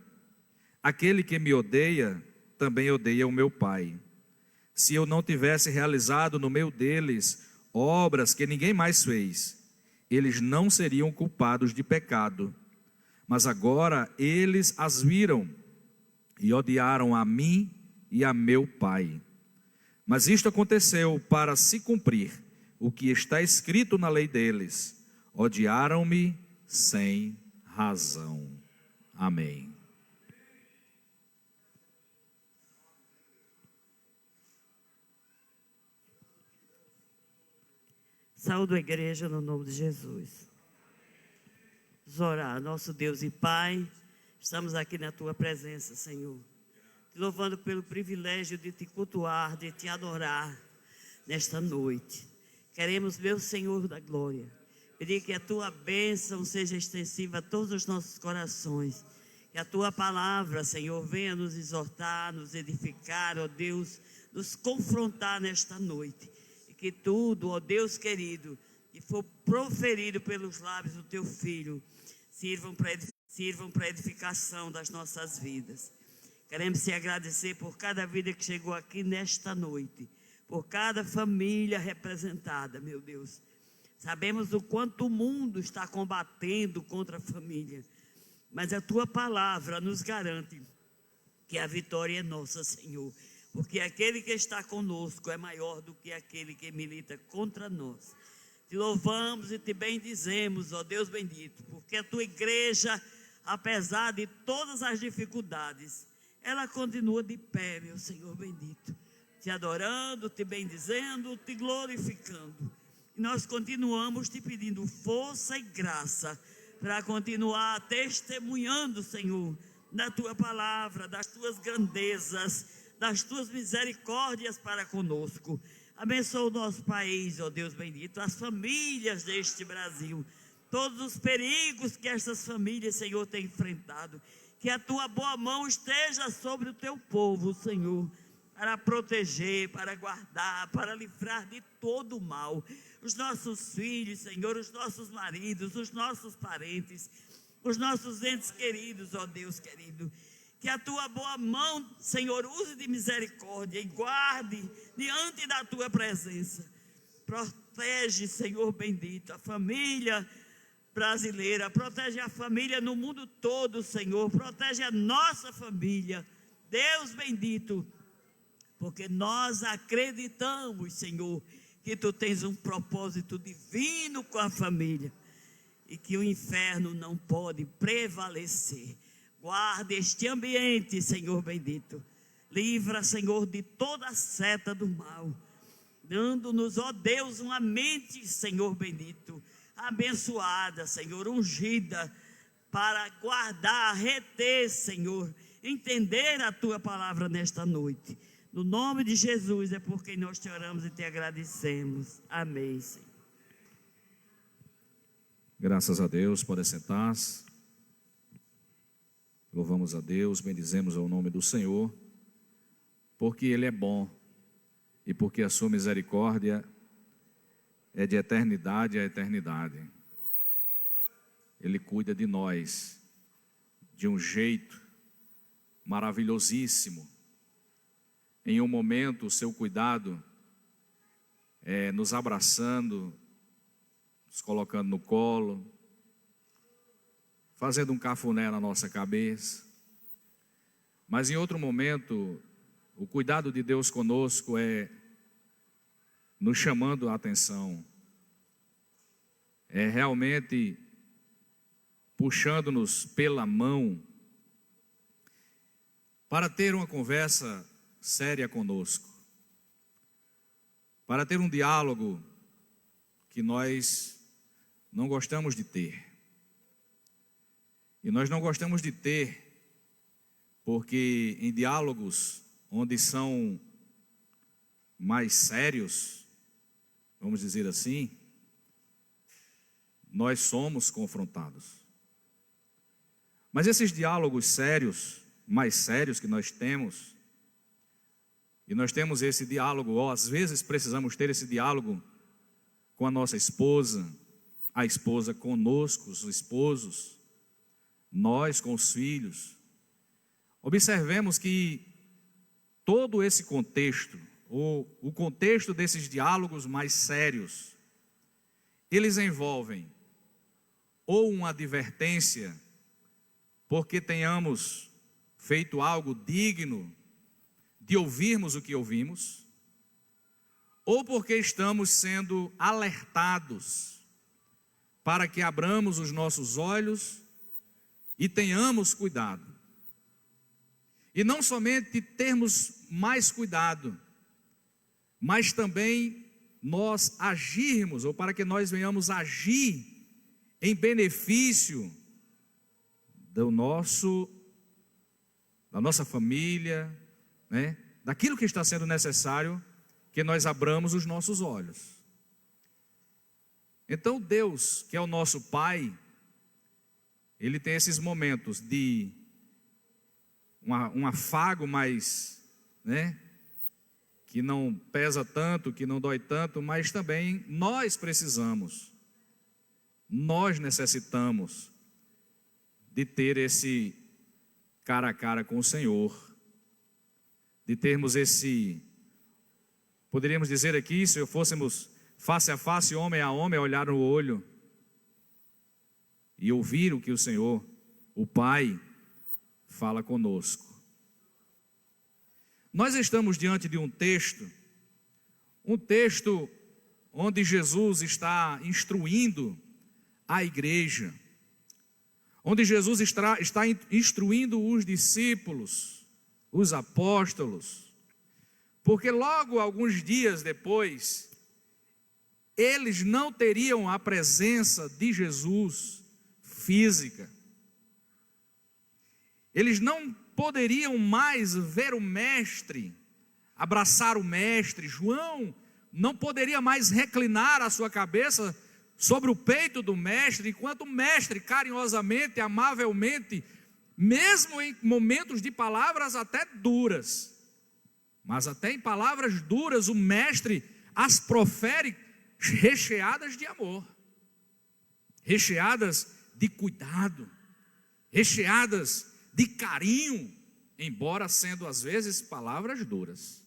Aquele que me odeia, também odeia o meu Pai. Se eu não tivesse realizado no meio deles obras que ninguém mais fez, eles não seriam culpados de pecado. Mas agora eles as viram e odiaram a mim e a meu Pai. Mas isto aconteceu para se cumprir o que está escrito na lei deles: odiaram-me sem razão. Amém. Saúdo a igreja no nome de Jesus. Vamos orar. Nosso Deus e Pai, estamos aqui na Tua presença, Senhor, te louvando pelo privilégio de Te cultuar, de Te adorar nesta noite. Queremos, meu Senhor da glória, pedir que a Tua bênção seja extensiva a todos os nossos corações, que a Tua palavra, Senhor, venha nos exortar, nos edificar, ó Deus, nos confrontar nesta noite. Que tudo, ó Deus querido, que for proferido pelos lábios do Teu Filho, sirvam para edificação das nossas vidas. Queremos Te agradecer por cada vida que chegou aqui nesta noite, por cada família representada, meu Deus. Sabemos o quanto o mundo está combatendo contra a família, mas a Tua palavra nos garante que a vitória é nossa, Senhor. Porque aquele que está conosco é maior do que aquele que milita contra nós. Te louvamos e Te bendizemos, ó Deus bendito, porque a Tua igreja, apesar de todas as dificuldades, ela continua de pé, meu Senhor bendito, Te adorando, Te bendizendo, Te glorificando. E nós continuamos Te pedindo força e graça para continuar testemunhando, Senhor, da Tua palavra, das Tuas grandezas, das Tuas misericórdias para conosco. Abençoa o nosso país, ó Deus bendito, as famílias deste Brasil, todos os perigos que estas famílias, Senhor, têm enfrentado. Que a Tua boa mão esteja sobre o Teu povo, Senhor, para proteger, para guardar, para livrar de todo o mal. Os nossos filhos, Senhor, os nossos maridos, os nossos parentes, os nossos entes queridos, ó Deus querido. Que a Tua boa mão, Senhor, use de misericórdia e guarde diante da Tua presença. Protege, Senhor bendito, a família brasileira, protege a família no mundo todo, Senhor, protege a nossa família, Deus bendito, porque nós acreditamos, Senhor, que Tu tens um propósito divino com a família e que o inferno não pode prevalecer. Guarde este ambiente, Senhor bendito. Livra, Senhor, de toda a seta do mal. Dando-nos, ó Deus, uma mente, Senhor bendito, abençoada, Senhor, ungida, para guardar, reter, Senhor, entender a Tua palavra nesta noite. No nome de Jesus é por quem nós Te oramos e Te agradecemos. Amém, Senhor. Graças a Deus, pode sentar-se. Louvamos a Deus, bendizemos ao nome do Senhor, porque Ele é bom e porque a sua misericórdia é de eternidade a eternidade. Ele cuida de nós de um jeito maravilhosíssimo. Em um momento, o seu cuidado é nos abraçando, nos colocando no colo, fazendo um cafuné na nossa cabeça. Mas em outro momento, o cuidado de Deus conosco é nos chamando a atenção, é realmente puxando-nos pela mão para ter uma conversa séria conosco, para ter um diálogo que nós não gostamos de ter. E nós não gostamos de ter porque em diálogos onde são mais sérios, vamos dizer assim, nós somos confrontados. Mas esses diálogos sérios, mais sérios que nós temos, e nós temos esse diálogo, ou às vezes precisamos ter esse diálogo com a nossa esposa, a esposa conosco, os esposos, nós com os filhos. Observemos que todo esse contexto, ou o contexto desses diálogos mais sérios, eles envolvem ou uma advertência, porque tenhamos feito algo digno de ouvirmos o que ouvimos, ou porque estamos sendo alertados para que abramos os nossos olhos e tenhamos cuidado. E não somente termos mais cuidado, mas também nós agirmos, ou para que nós venhamos agir em benefício da nossa família, né? Daquilo que está sendo necessário que nós abramos os nossos olhos. Então Deus, que é o nosso Pai, Ele tem esses momentos de um afago mais, né, que não pesa tanto, que não dói tanto, mas também nós necessitamos de ter esse cara a cara com o Senhor, de termos esse, poderíamos dizer aqui, se fôssemos face a face, homem a homem, olhar no olho e ouvir o que o Senhor, o Pai, fala conosco. Nós estamos diante de um texto onde Jesus está instruindo a igreja, onde Jesus está instruindo os discípulos, os apóstolos, porque logo alguns dias depois, eles não teriam a presença de Jesus física. Eles não poderiam mais ver o Mestre, abraçar o Mestre. João não poderia mais reclinar a sua cabeça sobre o peito do Mestre, enquanto o Mestre carinhosamente, amavelmente, mesmo em momentos de palavras até duras, mas até em palavras duras o Mestre as profere recheadas de amor, recheadas de cuidado, recheadas de carinho, embora sendo às vezes palavras duras.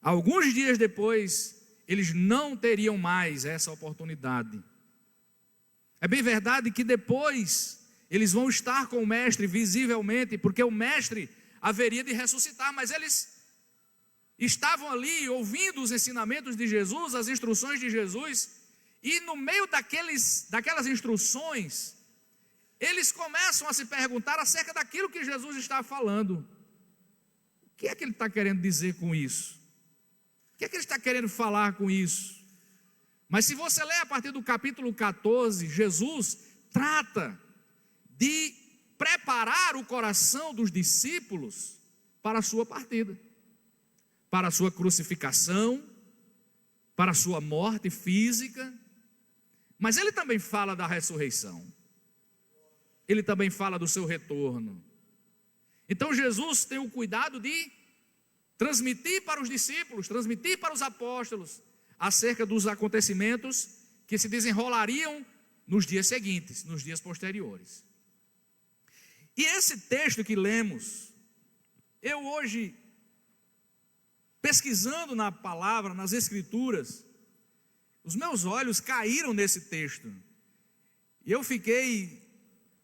Alguns dias depois, eles não teriam mais essa oportunidade. É bem verdade que depois eles vão estar com o Mestre visivelmente, porque o Mestre haveria de ressuscitar, mas eles estavam ali ouvindo os ensinamentos de Jesus, as instruções de Jesus, e no meio daquelas instruções, eles começam a se perguntar acerca daquilo que Jesus está falando. O que é que ele está querendo dizer com isso? O que é que ele está querendo falar com isso? Mas se você ler a partir do capítulo 14, Jesus trata de preparar o coração dos discípulos para a sua partida, para a sua crucificação, para a sua morte física. Mas ele também fala da ressurreição. Ele também fala do seu retorno. Então Jesus tem o cuidado de transmitir para os discípulos, transmitir para os apóstolos, acerca dos acontecimentos que se desenrolariam nos dias seguintes, nos dias posteriores. E esse texto que lemos, eu hoje, pesquisando na palavra, nas escrituras, os meus olhos caíram nesse texto. E eu fiquei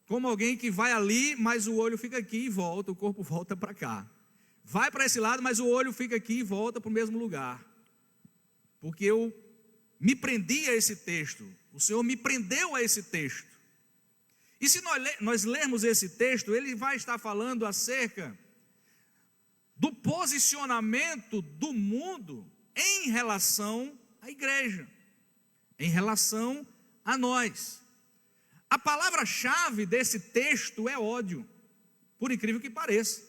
como alguém que vai ali, mas o olho fica aqui e volta, o corpo volta para cá. Vai para esse lado, mas o olho fica aqui e volta para o mesmo lugar. Porque eu me prendi a esse texto. O Senhor me prendeu a esse texto. E se nós lermos esse texto, ele vai estar falando acerca do posicionamento do mundo em relação à igreja, em relação a nós. A palavra-chave desse texto é ódio, por incrível que pareça.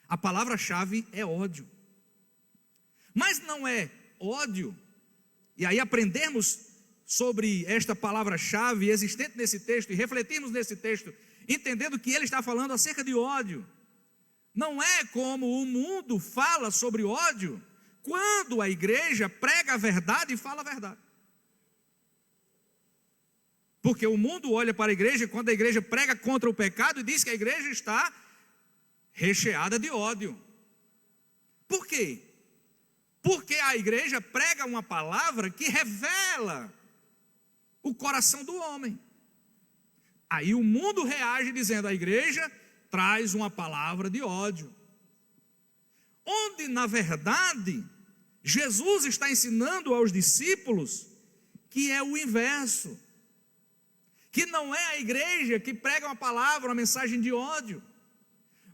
A palavra-chave é ódio. Mas não é ódio, e aí aprendermos sobre esta palavra-chave existente nesse texto e refletirmos nesse texto, entendendo que ele está falando acerca de ódio. Não é como o mundo fala sobre ódio quando a igreja prega a verdade e fala a verdade. Porque o mundo olha para a igreja quando a igreja prega contra o pecado e diz que a igreja está recheada de ódio. Por quê? Porque a igreja prega uma palavra que revela o coração do homem. Aí o mundo reage dizendo: a igreja traz uma palavra de ódio. Onde, na verdade, Jesus está ensinando aos discípulos que é o inverso. Que não é a igreja que prega uma palavra, uma mensagem de ódio,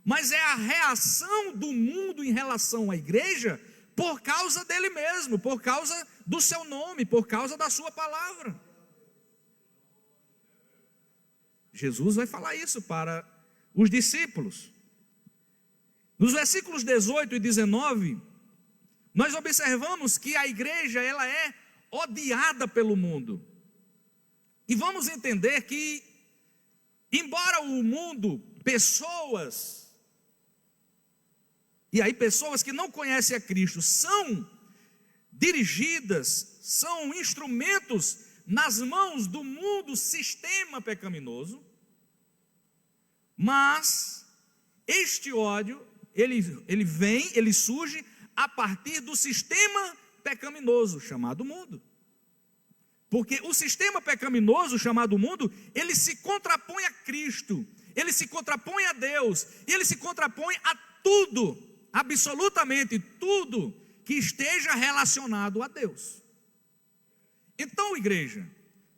mas é a reação do mundo em relação à igreja por causa dele mesmo, por causa do seu nome, por causa da sua palavra. Jesus vai falar isso para os discípulos. Nos versículos 18 e 19, nós observamos que a igreja ela é odiada pelo mundo. E vamos entender que, embora o mundo, pessoas que não conhecem a Cristo, são dirigidas, são instrumentos nas mãos do mundo, sistema pecaminoso, mas este ódio, ele surge a partir do sistema pecaminoso chamado mundo. Porque o sistema pecaminoso chamado mundo, ele se contrapõe a Cristo, ele se contrapõe a Deus, e ele se contrapõe a tudo, absolutamente tudo que esteja relacionado a Deus. Então, igreja,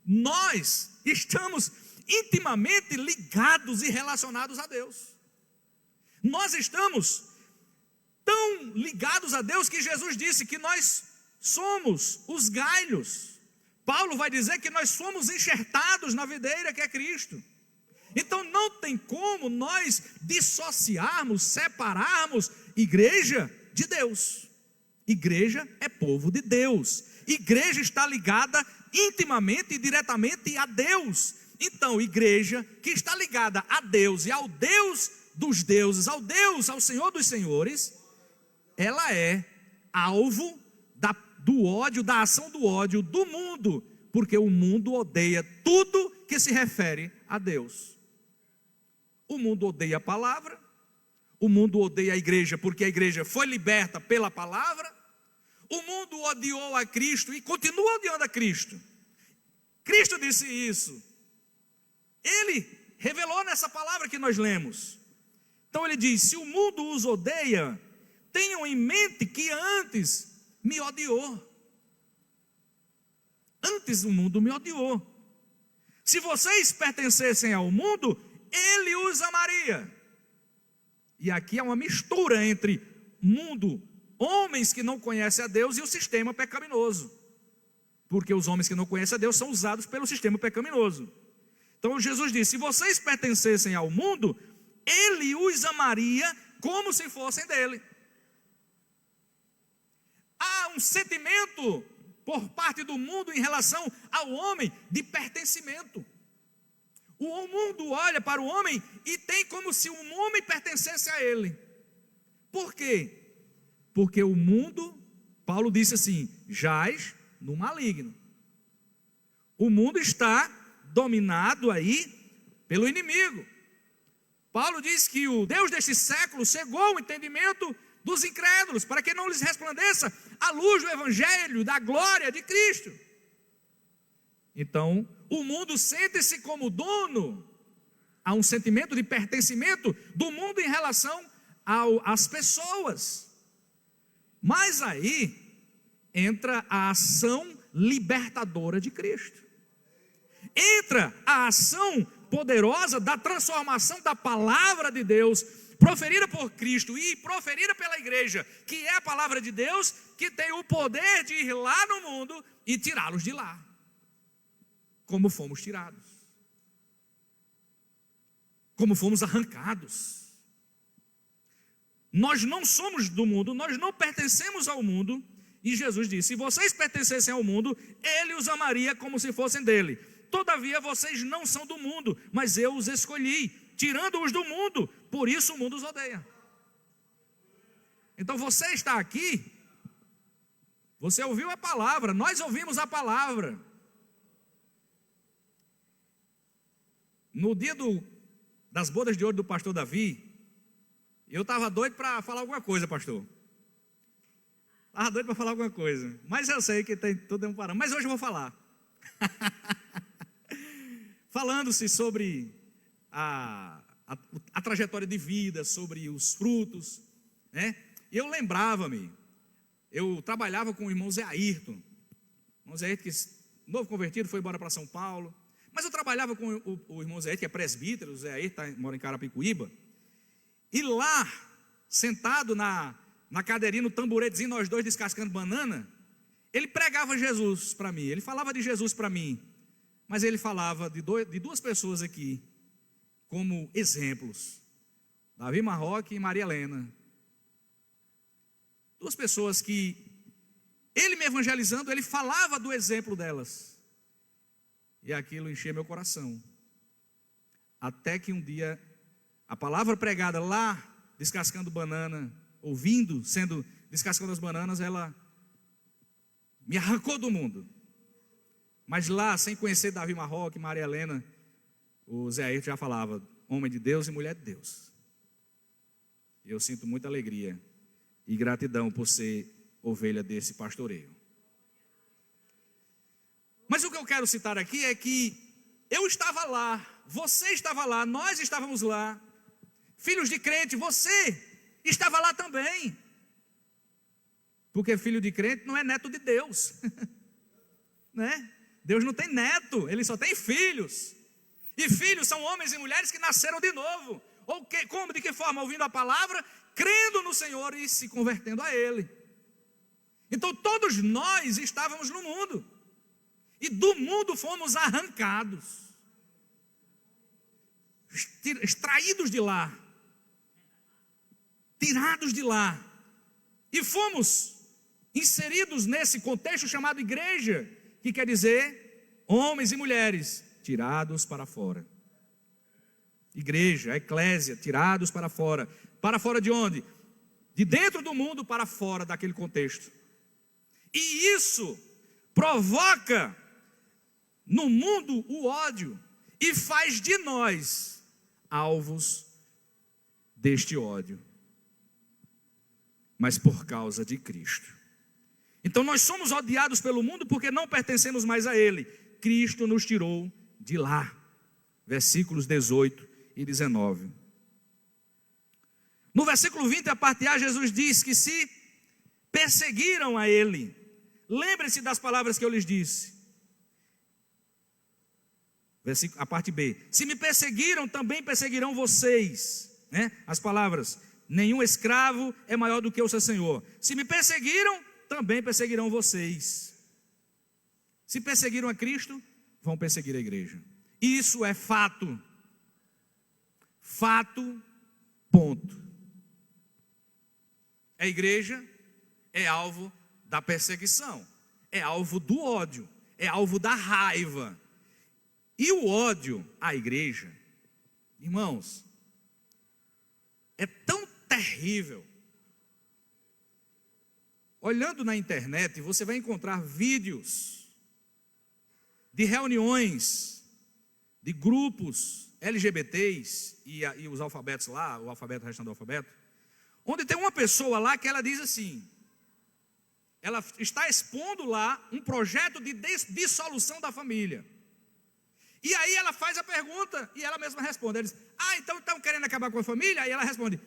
nós estamos intimamente ligados e relacionados a Deus. Nós estamos tão ligados a Deus que Jesus disse que nós somos os galhos. Paulo vai dizer que nós somos enxertados na videira que é Cristo. Então não tem como nós dissociarmos, separarmos igreja de Deus. Igreja é povo de Deus. Igreja está ligada intimamente e diretamente a Deus. Então, igreja que está ligada a Deus e ao Deus dos deuses, ao Senhor dos senhores, ela é alvo do ódio, da ação do ódio do mundo, porque o mundo odeia tudo que se refere a Deus. O mundo odeia a palavra, o mundo odeia a igreja porque a igreja foi liberta pela palavra, o mundo odiou a Cristo e continua odiando a Cristo. Cristo disse isso, ele revelou nessa palavra que nós lemos. Então ele diz: se o mundo os odeia, tenham em mente que antes me odiou. Antes o mundo me odiou. Se vocês pertencessem ao mundo, ele os amaria. E aqui há uma mistura entre mundo, homens que não conhecem a Deus, e o sistema pecaminoso. Porque os homens que não conhecem a Deus são usados pelo sistema pecaminoso. Então Jesus disse: se vocês pertencessem ao mundo, ele os amaria como se fossem dele. Há um sentimento por parte do mundo em relação ao homem de pertencimento. O mundo olha para o homem e tem como se um homem pertencesse a ele. Por quê? Porque o mundo, Paulo disse assim, jaz no maligno. O mundo está dominado aí pelo inimigo. Paulo diz que o Deus deste século cegou o entendimento dos incrédulos, para que não lhes resplandeça a luz do evangelho, da glória de Cristo. Então, o mundo sente-se como dono, há um sentimento de pertencimento do mundo em relação às pessoas. Mas aí entra a ação libertadora de Cristo. Entra a ação poderosa da transformação da palavra de Deus, proferida por Cristo e proferida pela igreja, que é a palavra de Deus, que tem o poder de ir lá no mundo e tirá-los de lá, como fomos tirados, como fomos arrancados. Nós não somos do mundo, nós não pertencemos ao mundo, e Jesus disse: se vocês pertencessem ao mundo, Ele os amaria como se fossem dele. Todavia vocês não são do mundo, mas eu os escolhi, tirando-os do mundo, por isso o mundo os odeia. Então você está aqui, você ouviu a palavra, nós ouvimos a palavra. No dia das bodas de ouro do pastor Davi, eu estava doido para falar alguma coisa, pastor. Estava doido para falar alguma coisa, mas eu sei que tem tudo um parâmetro, mas hoje eu vou falar. Falando-se sobre a trajetória de vida, sobre os frutos, né? E eu lembrava-me, eu trabalhava com o irmão Zé Ayrton. O irmão Zé Ayrton, que novo convertido, foi embora para São Paulo. Mas eu trabalhava com o irmão Zé Ayrton, que é presbítero. O Zé Ayrton mora em Carapicuíba. E lá, sentado na cadeirinha, no tamboretezinho, nós dois descascando banana, ele pregava Jesus para mim, ele falava de Jesus para mim. Mas ele falava de duas pessoas aqui como exemplos: Davi Marroque e Maria Helena. Duas pessoas que ele me evangelizando, ele falava do exemplo delas. E aquilo encheu meu coração. Até que um dia, a palavra pregada lá, descascando banana, descascando as bananas, ela me arrancou do mundo. Mas lá, sem conhecer Davi Marroque, Maria Helena, o Zé Ayrton já falava: homem de Deus e mulher de Deus. Eu sinto muita alegria e gratidão por ser ovelha desse pastoreio. Mas o que eu quero citar aqui é que eu estava lá, você estava lá, nós estávamos lá, filhos de crente, você estava lá também. Porque filho de crente não é neto de Deus, né? Deus não tem neto, Ele só tem filhos. E filhos são homens e mulheres que nasceram de novo. Como, de que forma? Ouvindo a palavra, crendo no Senhor e se convertendo a Ele. Então todos nós estávamos no mundo. E do mundo fomos arrancados. Extraídos de lá. Tirados de lá. E fomos inseridos nesse contexto chamado igreja, que quer dizer homens e mulheres tirados para fora. Igreja, eclésia, tirados para fora. Para fora de onde? De dentro do mundo para fora daquele contexto. E isso provoca no mundo o ódio e faz de nós alvos deste ódio. Mas por causa de Cristo. Então nós somos odiados pelo mundo porque não pertencemos mais a ele. Cristo nos tirou de lá. Versículos 18 e 19. No versículo 20, a parte A, Jesus diz que se perseguiram a ele. Lembre-se das palavras que eu lhes disse. A parte B. Se me perseguiram, também perseguirão vocês. Né? As palavras: nenhum escravo é maior do que o seu senhor. Se me perseguiram, também perseguirão vocês. Se perseguiram a Cristo, vão perseguir a igreja. Isso é fato. Fato, ponto. A igreja é alvo da perseguição, é alvo do ódio, é alvo da raiva. E o ódio à igreja, irmãos, é tão terrível. Olhando na internet, você vai encontrar vídeos de reuniões, de grupos LGBTs e os alfabetos lá, o alfabeto, o restante do alfabeto, onde tem uma pessoa lá que ela diz assim, ela está expondo lá um projeto de dissolução da família. E aí ela faz a pergunta e ela mesma responde. Ela diz, então estão querendo acabar com a família? E ela responde,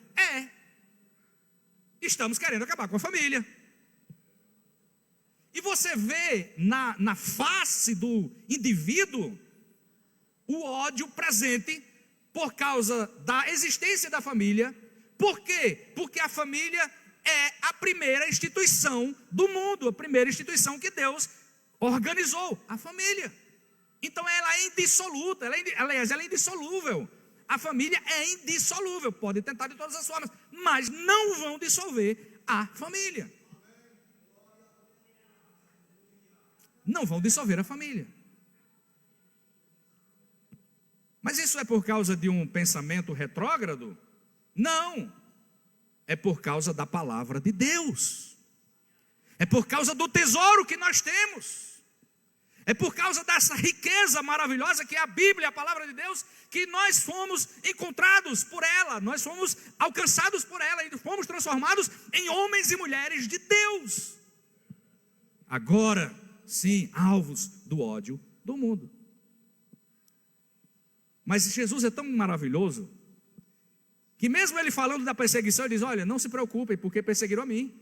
estamos querendo acabar com a família. E você vê na face do indivíduo o ódio presente por causa da existência da família. Por quê? Porque a família é a primeira instituição do mundo, a primeira instituição que Deus organizou, a família. Então ela é indissoluta, ela é indissolúvel. A família é indissolúvel, pode tentar de todas as formas, mas não vão dissolver a família. Não vão dissolver a família. Mas isso é por causa de um pensamento retrógrado? Não. É por causa da palavra de Deus. É por causa do tesouro que nós temos. É por causa dessa riqueza maravilhosa que é a Bíblia, a palavra de Deus, que nós fomos encontrados por ela, nós fomos alcançados por ela e fomos transformados em homens e mulheres de Deus. Agora, sim, alvos do ódio do mundo. Mas Jesus é tão maravilhoso, que mesmo ele falando da perseguição, ele diz, olha, não se preocupem, porque perseguiram a mim.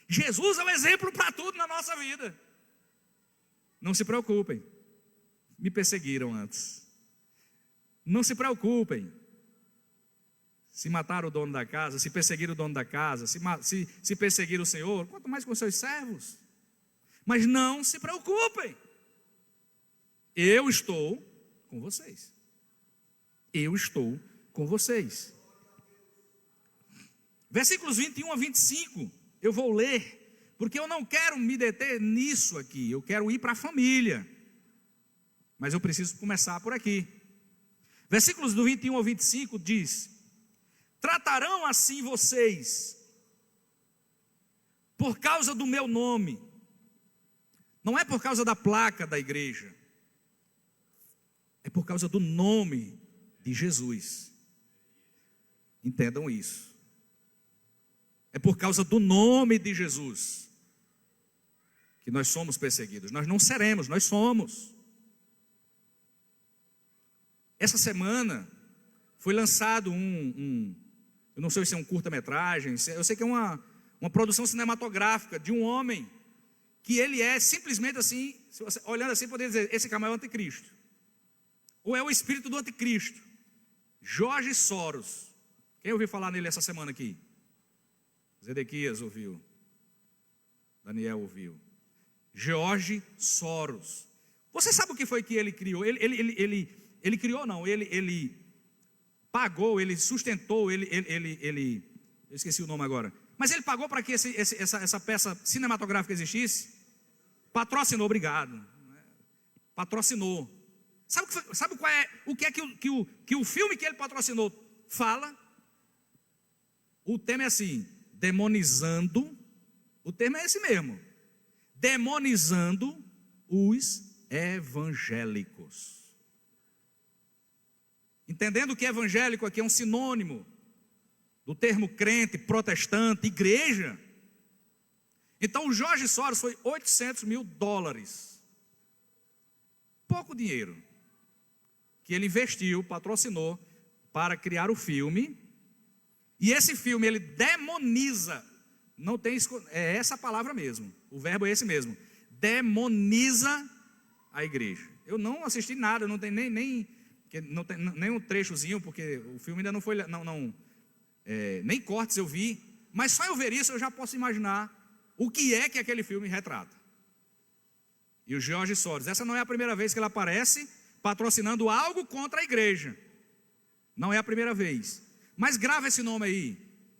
Jesus é um exemplo para tudo na nossa vida. Não se preocupem, me perseguiram antes. Não se preocupem, se mataram o dono da casa, se perseguiram o dono da casa, se perseguiram o Senhor, quanto mais com seus servos. Mas não se preocupem, eu estou com vocês. Eu estou com vocês. Versículos 21 a 25, eu vou ler, porque eu não quero me deter nisso aqui, eu quero ir para a família. Mas eu preciso começar por aqui. Versículos do 21 ao 25 diz: tratarão assim vocês, por causa do meu nome. Não é por causa da placa da igreja, é por causa do nome de Jesus. Entendam isso. É por causa do nome de Jesus que nós somos perseguidos. Nós não seremos, nós somos. Essa semana foi lançado eu não sei se é um curta-metragem, eu sei que é uma produção cinematográfica de um homem que ele é simplesmente assim, se você, olhando assim, poderia dizer, esse cara é o anticristo. Ou é o espírito do anticristo. George Soros. Quem ouviu falar nele essa semana aqui? Zedequias ouviu. Daniel ouviu. George Soros. Você sabe o que foi que ele criou? Ele criou não, ele pagou, ele sustentou, eu esqueci o nome agora. Mas ele pagou para que essa peça cinematográfica existisse? Patrocinou, obrigado. Patrocinou. Sabe qual é, o que é que o filme que ele patrocinou fala? O tema é assim, demonizando, o termo é esse mesmo, demonizando os evangélicos. Entendendo que evangélico aqui é um sinônimo do termo crente, protestante, igreja. Então o George Soros foi $800 mil, pouco dinheiro, que ele investiu, patrocinou para criar o filme. E esse filme ele demoniza, não tem, é essa palavra mesmo, o verbo é esse mesmo, demoniza a igreja. Eu não assisti nada, não tem nem um trechozinho, porque o filme ainda não foi, nem cortes eu vi, mas só eu ver isso eu já posso imaginar o que é que aquele filme retrata. E o George Soros, essa não é a primeira vez que ele aparece patrocinando algo contra a igreja, não é a primeira vez, mas grava esse nome aí,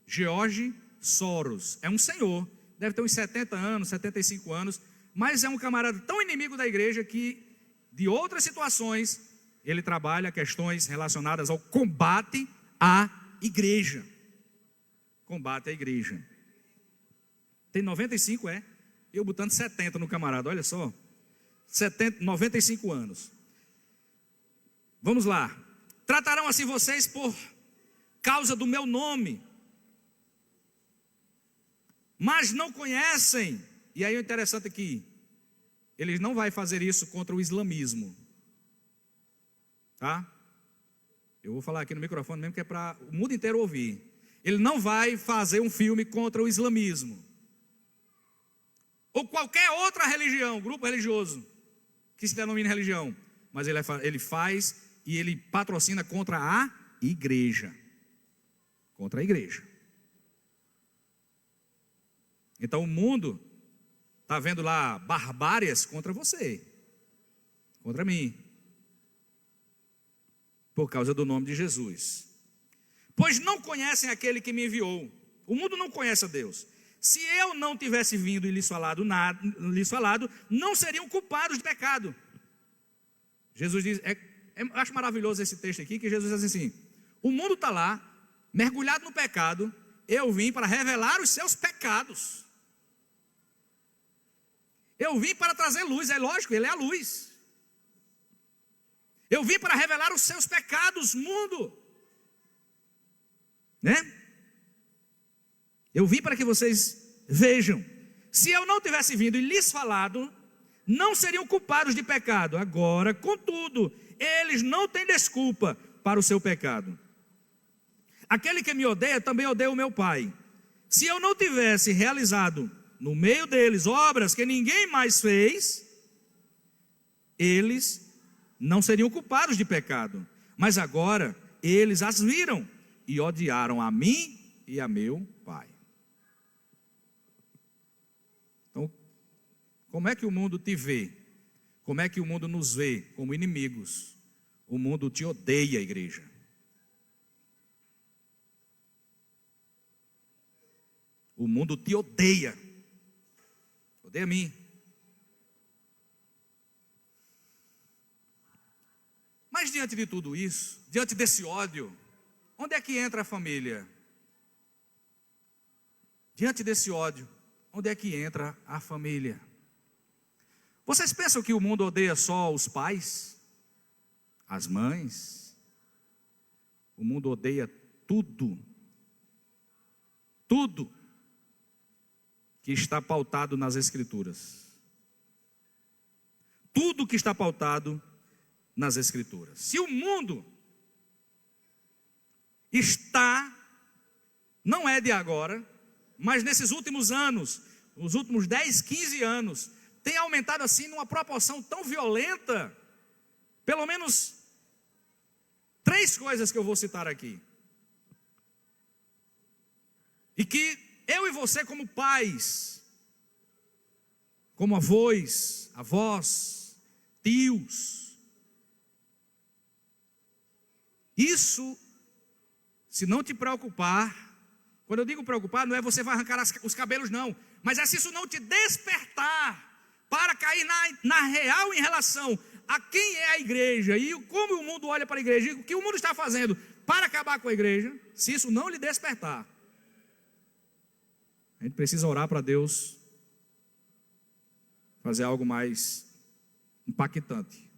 George Soros, é um senhor, deve ter uns 70 anos, 75 anos, mas é um camarada tão inimigo da igreja que de outras situações ele trabalha questões relacionadas ao combate à igreja. Combate à igreja. Tem 95, eu botando 70 no camarada, olha só. 95 anos. Vamos lá. Tratarão assim vocês por causa do meu nome, mas não conhecem. E aí o interessante aqui, eles não vão fazer isso contra o islamismo, tá? Eu vou falar aqui no microfone mesmo, que é para o mundo inteiro ouvir. Ele não vai fazer um filme contra o islamismo ou qualquer outra religião, grupo religioso que se denomine religião, mas ele faz e ele patrocina contra a igreja. Contra a igreja. Então o mundo está vendo lá barbáries contra você, contra mim, por causa do nome de Jesus. Pois não conhecem aquele que me enviou. O mundo não conhece a Deus. Se eu não tivesse vindo e lhes falado, não seriam culpados de pecado. Jesus diz, eu acho maravilhoso esse texto aqui, que Jesus diz assim: o mundo está lá, mergulhado no pecado, eu vim para revelar os seus pecados. Eu vim para trazer luz, é lógico, ele é a luz. Eu vim para revelar os seus pecados, mundo. Né? Eu vim para que vocês vejam. Se eu não tivesse vindo e lhes falado, não seriam culpados de pecado. Agora, contudo, eles não têm desculpa para o seu pecado. Aquele que me odeia também odeia o meu Pai. Se eu não tivesse realizado no meio deles obras que ninguém mais fez, eles não seriam culpados de pecado. Mas agora eles as viram e odiaram a mim e a meu Pai. Então, como é que o mundo te vê? Como é que o mundo nos vê? Como inimigos. O mundo te odeia, igreja. O mundo te odeia. Odeia a mim. Mas diante de tudo isso, diante desse ódio, onde é que entra a família? Diante desse ódio, onde é que entra a família? Vocês pensam que o mundo odeia só os pais? As mães? O mundo odeia tudo. Tudo que está pautado nas Escrituras. Tudo que está pautado nas Escrituras. Se o mundo está, não é de agora, mas nesses últimos anos, os últimos 10, 15 anos, tem aumentado assim numa proporção tão violenta, pelo menos 3 coisas que eu vou citar aqui. E que eu e você, como pais, como avós, tios, isso, se não te preocupar, quando eu digo preocupar, não é você vai arrancar os cabelos não, mas é se isso não te despertar para cair na real em relação a quem é a igreja e como o mundo olha para a igreja, e o que o mundo está fazendo para acabar com a igreja, se isso não lhe despertar, a gente precisa orar para Deus fazer algo mais impactante.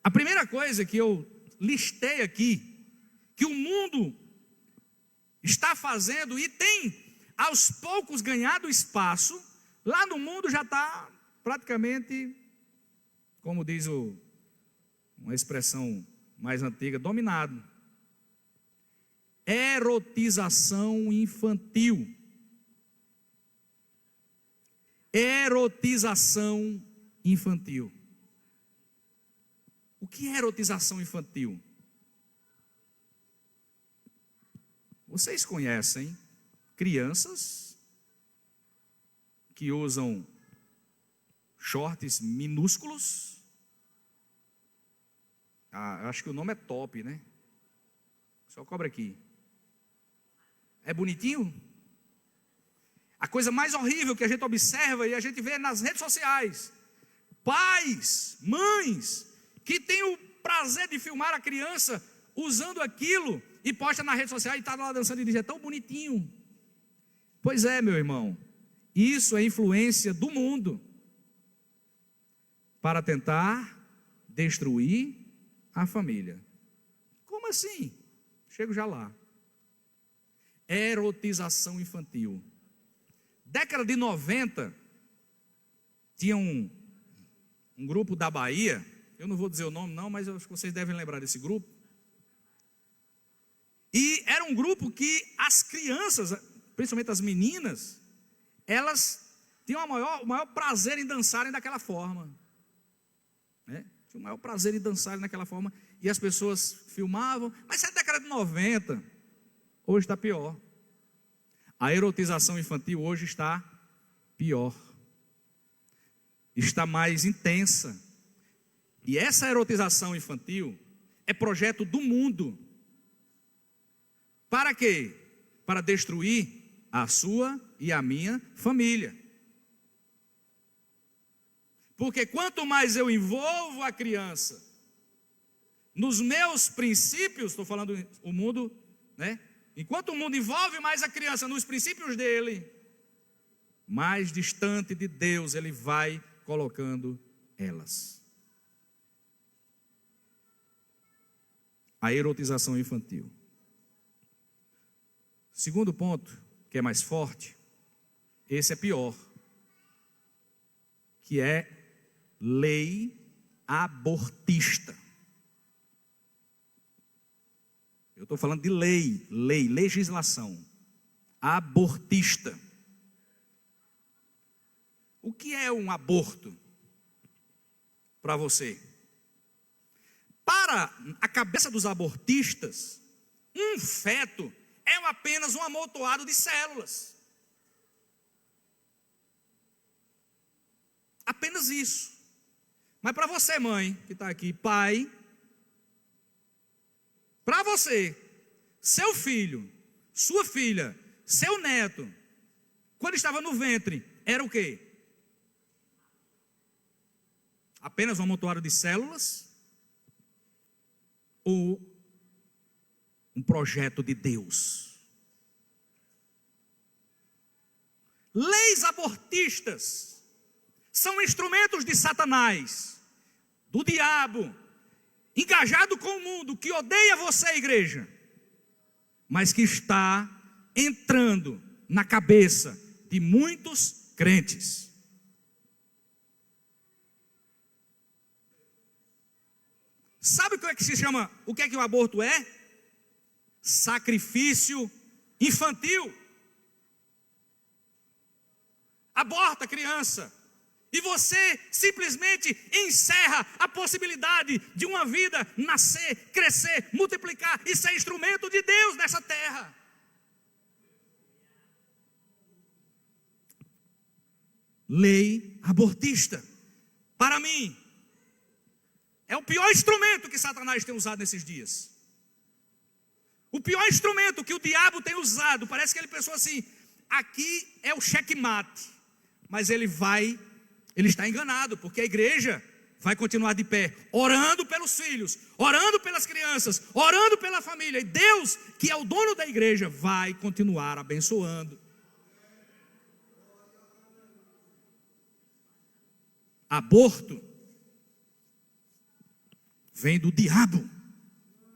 A primeira coisa que eu listei aqui, que o mundo está fazendo e tem aos poucos ganhado espaço, lá no mundo já está praticamente, como diz uma expressão mais antiga, dominado. Erotização infantil. Erotização infantil. O que é erotização infantil? Vocês conhecem crianças que usam shorts minúsculos? Acho que o nome é top, né? Só cobra aqui. É bonitinho? A coisa mais horrível que a gente observa e a gente vê nas redes sociais: pais, mães, que têm o prazer de filmar a criança usando aquilo e posta na rede social e está lá dançando e diz: é tão bonitinho. Pois é, meu irmão, isso é influência do mundo. para tentar destruir a família. Como assim? Chego já lá. Erotização infantil. Década de 90, tinha um grupo da Bahia, eu não vou dizer o nome não, mas eu acho que vocês devem lembrar desse grupo. E era um grupo que as crianças, principalmente as meninas, elas tinham o maior prazer em dançarem daquela forma. Né? Tinham o maior prazer em dançarem daquela forma. E as pessoas filmavam. Mas isso é década de 90. Hoje está pior. A erotização infantil hoje está pior. Está mais intensa. E essa erotização infantil é projeto do mundo. Para quê? Para destruir a sua e a minha família. Porque quanto mais eu envolvo a criança nos meus princípios, estou falando o mundo, né? Enquanto o mundo envolve mais a criança nos princípios dele, mais distante de Deus ele vai colocando elas. A erotização infantil. Segundo ponto, que é mais forte, esse é pior, que é lei abortista. Eu estou falando de legislação abortista. O que é um aborto para você? Para a cabeça dos abortistas, um feto é apenas um amontoado de células. Apenas isso. Mas para você, mãe, que está aqui, pai, para você, seu filho, sua filha, seu neto, quando estava no ventre, era o quê? Apenas um amontoado de células? Ou um projeto de Deus? Leis abortistas são instrumentos de Satanás, do diabo, engajado com o mundo, que odeia você, igreja, mas que está entrando na cabeça de muitos crentes. Sabe o que é que se chama, o que é que o aborto é? Sacrifício infantil. Aborta a criança e você simplesmente encerra a possibilidade de uma vida nascer, crescer, multiplicar e ser instrumento de Deus nessa terra. Lei abortista, para mim, é o pior instrumento que Satanás tem usado nesses dias. O pior instrumento que o diabo tem usado. Parece que ele pensou assim: aqui é o checkmate. Mas ele está enganado, porque a igreja vai continuar de pé, orando pelos filhos, orando pelas crianças, orando pela família. E Deus, que é o dono da igreja, vai continuar abençoando. Aborto vem do diabo,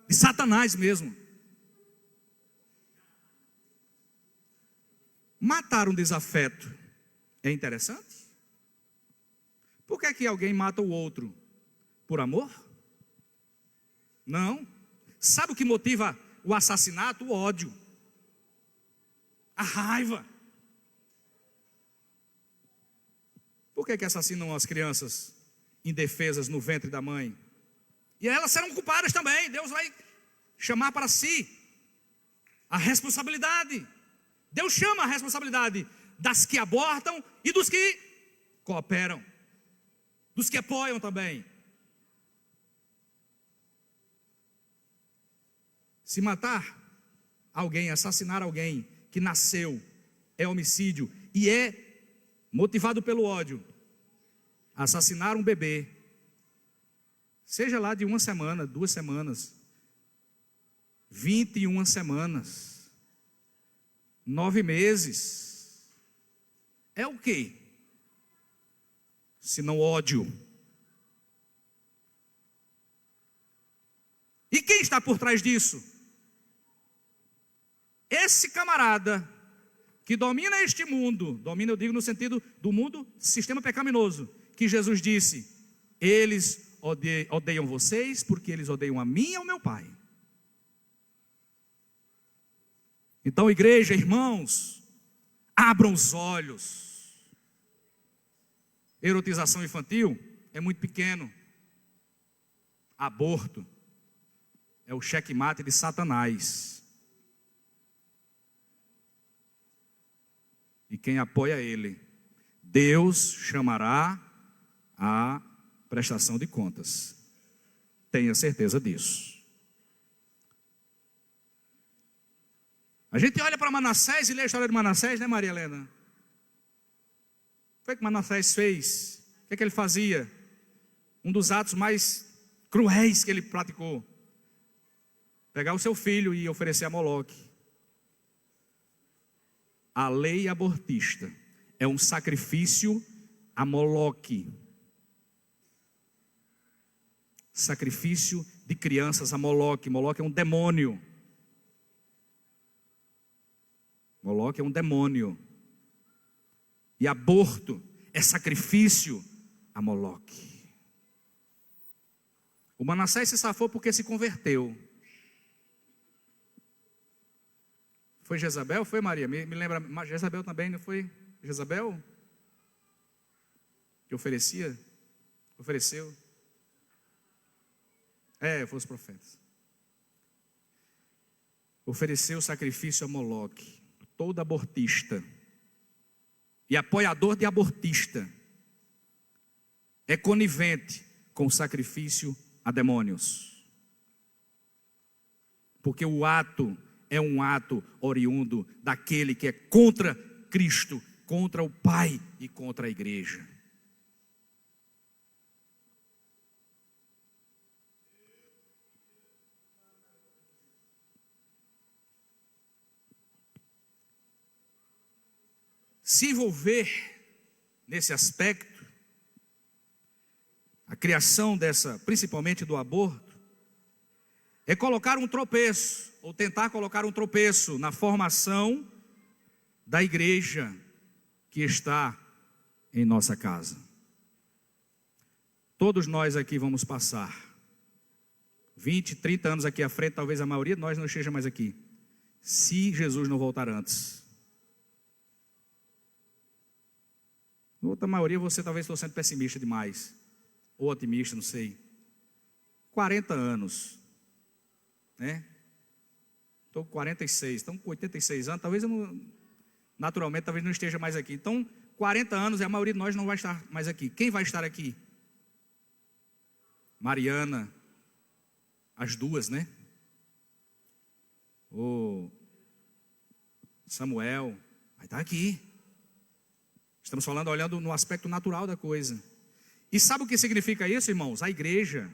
de Satanás mesmo. Matar um desafeto é interessante? Por que é que alguém mata o outro? Por amor? Não. Sabe o que motiva o assassinato? O ódio, a raiva. Por que assassinam as crianças indefesas no ventre da mãe? E elas serão culpadas também. Deus vai chamar para si a responsabilidade. Deus chama a responsabilidade das que abortam e dos que cooperam, dos que apoiam também. Se matar alguém, assassinar alguém que nasceu, é homicídio e é motivado pelo ódio. Assassinar um bebê, seja lá de 1 semana, 2 semanas, 21 semanas, 9 meses, é o quê? Se não ódio, E quem está por trás disso? Esse camarada que domina este mundo, domina, eu digo no sentido do mundo, sistema pecaminoso, que Jesus disse: eles odeiam vocês porque eles odeiam a mim e ao meu Pai. Então, igreja, irmãos, abram os olhos. Erotização infantil é muito pequeno. Aborto é o checkmate de Satanás. E quem apoia ele, Deus chamará a prestação de contas. Tenha certeza disso. A gente olha para Manassés e lê a história de Manassés, né, Maria Helena? O que foi que Manassés fez? O que é que ele fazia? Um dos atos mais cruéis que ele praticou: pegar o seu filho e oferecer a Moloque. A lei abortista é um sacrifício a Moloque. Sacrifício de crianças a Moloque. Moloque é um demônio. Moloque é um demônio. E aborto é sacrifício a Moloque. O Manassés se safou porque se converteu. Foi Jezabel? Foi, Maria? Me lembra, Jezabel também, não foi? Jezabel? Que ofereceu? Foram os profetas. Ofereceu sacrifício a Moloque. Todo abortista e apoiador de abortista é conivente com o sacrifício a demônios. Porque o ato é um ato oriundo daquele que é contra Cristo, contra o Pai e contra a igreja. Se envolver nesse aspecto, a criação dessa, principalmente do aborto, é colocar um tropeço, ou tentar colocar um tropeço na formação da igreja que está em nossa casa. Todos nós aqui vamos passar 20, 30 anos aqui à frente, talvez a maioria de nós não esteja mais aqui, se Jesus não voltar antes. Outra maioria, você talvez estou sendo pessimista demais, ou otimista, não sei. 40 anos, né? Estou com 46, então com 86 anos, talvez eu não, naturalmente, talvez não esteja mais aqui. Então, 40 anos e a maioria de nós não vai estar mais aqui. Quem vai estar aqui? Mariana, as duas, né? O Samuel, vai estar aqui. Estamos falando, olhando no aspecto natural da coisa. E sabe o que significa isso, irmãos? A igreja.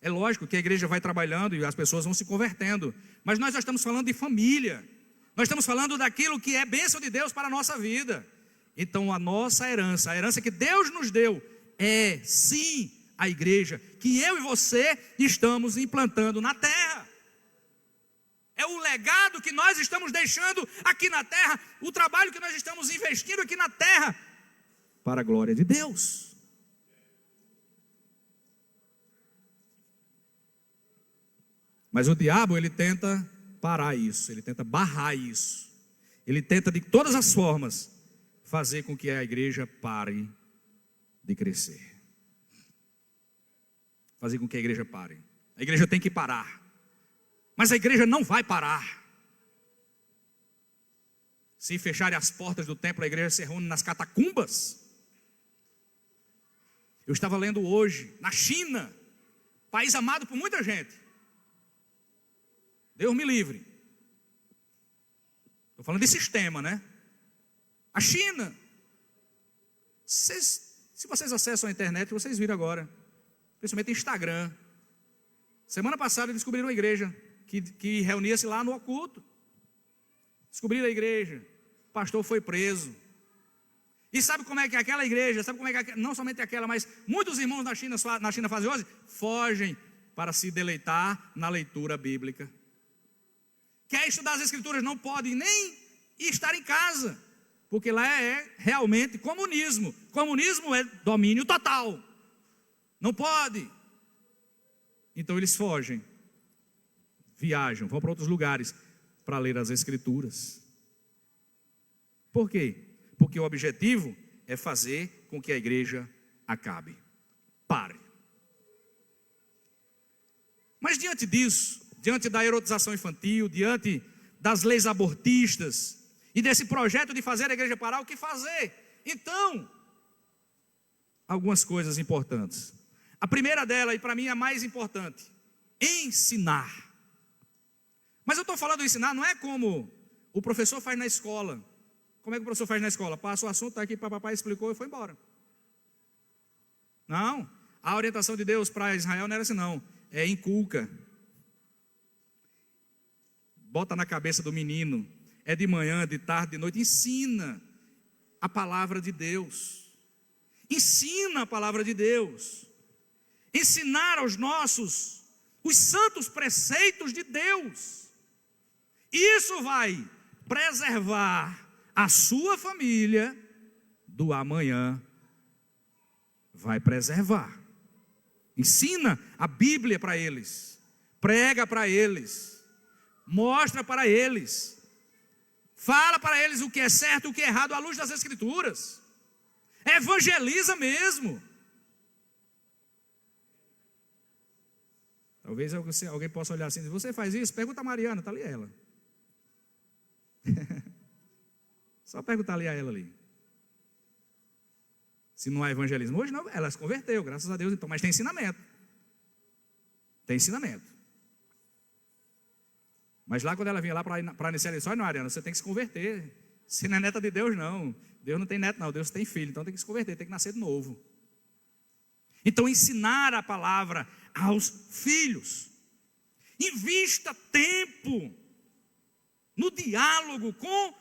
É lógico que a igreja vai trabalhando e as pessoas vão se convertendo. Mas nós já estamos falando de família. Nós estamos falando daquilo que é bênção de Deus para a nossa vida. Então a nossa herança, a herança que Deus nos deu, é sim a igreja que eu e você estamos implantando na terra. É o legado que nós estamos deixando aqui na terra, o trabalho que nós estamos investindo aqui na terra, para a glória de Deus. Mas o diabo, ele tenta parar isso, ele tenta barrar isso. Ele tenta de todas as formas fazer com que a igreja pare de crescer. Fazer com que a igreja pare. A igreja tem que parar. Mas a igreja não vai parar. Se fecharem as portas do templo, a igreja se reúne nas catacumbas. Eu estava lendo hoje, na China, país amado por muita gente. Deus me livre. Estou falando de sistema, né? A China. Se vocês acessam a internet, vocês viram agora. Principalmente Instagram. Semana passada descobriram uma igreja que reunia-se lá no oculto. Descobriram a igreja. O pastor foi preso. E sabe como é que aquela igreja, não somente aquela, mas muitos irmãos na China fazem hoje? Fogem para se deleitar na leitura bíblica. Quer estudar as Escrituras, não pode nem estar em casa, porque lá é realmente comunismo. Comunismo é domínio total. Não pode. Então eles fogem, viajam, vão para outros lugares para ler as Escrituras. Por quê? Porque o objetivo é fazer com que a igreja acabe. Pare. Mas diante disso, diante da erotização infantil, diante das leis abortistas e desse projeto de fazer a igreja parar, o que fazer? Então, algumas coisas importantes. A primeira dela, e para mim a mais importante, ensinar. Mas eu estou falando de ensinar, não é como o professor faz na escola. Como é que o professor faz na escola? Passa o assunto, está aqui, papai explicou e foi embora. Não, a orientação de Deus para Israel não era assim não, é inculca. Bota na cabeça do menino, é de manhã, de tarde, de noite, ensina a palavra de Deus. Ensina a palavra de Deus. Ensinar aos nossos, os santos preceitos de Deus. Isso vai preservar a sua família do amanhã. Vai preservar. Ensina a Bíblia para eles. Prega para eles. Mostra para eles. Fala para eles o que é certo e o que é errado à luz das Escrituras. Evangeliza mesmo. Talvez alguém possa olhar assim, você faz isso? Pergunta a Mariana, está ali ela. Só perguntar ali a ela ali. Se não há evangelismo. Hoje não, ela se converteu, graças a Deus, então, mas tem ensinamento. Tem ensinamento. Mas lá quando ela vinha lá para iniciar a lição, não, Ariana, você tem que se converter. Você não é neta de Deus, não. Deus não tem neto, não. Deus tem filho, então tem que se converter, tem que nascer de novo. Então, ensinar a palavra aos filhos. Invista tempo no diálogo com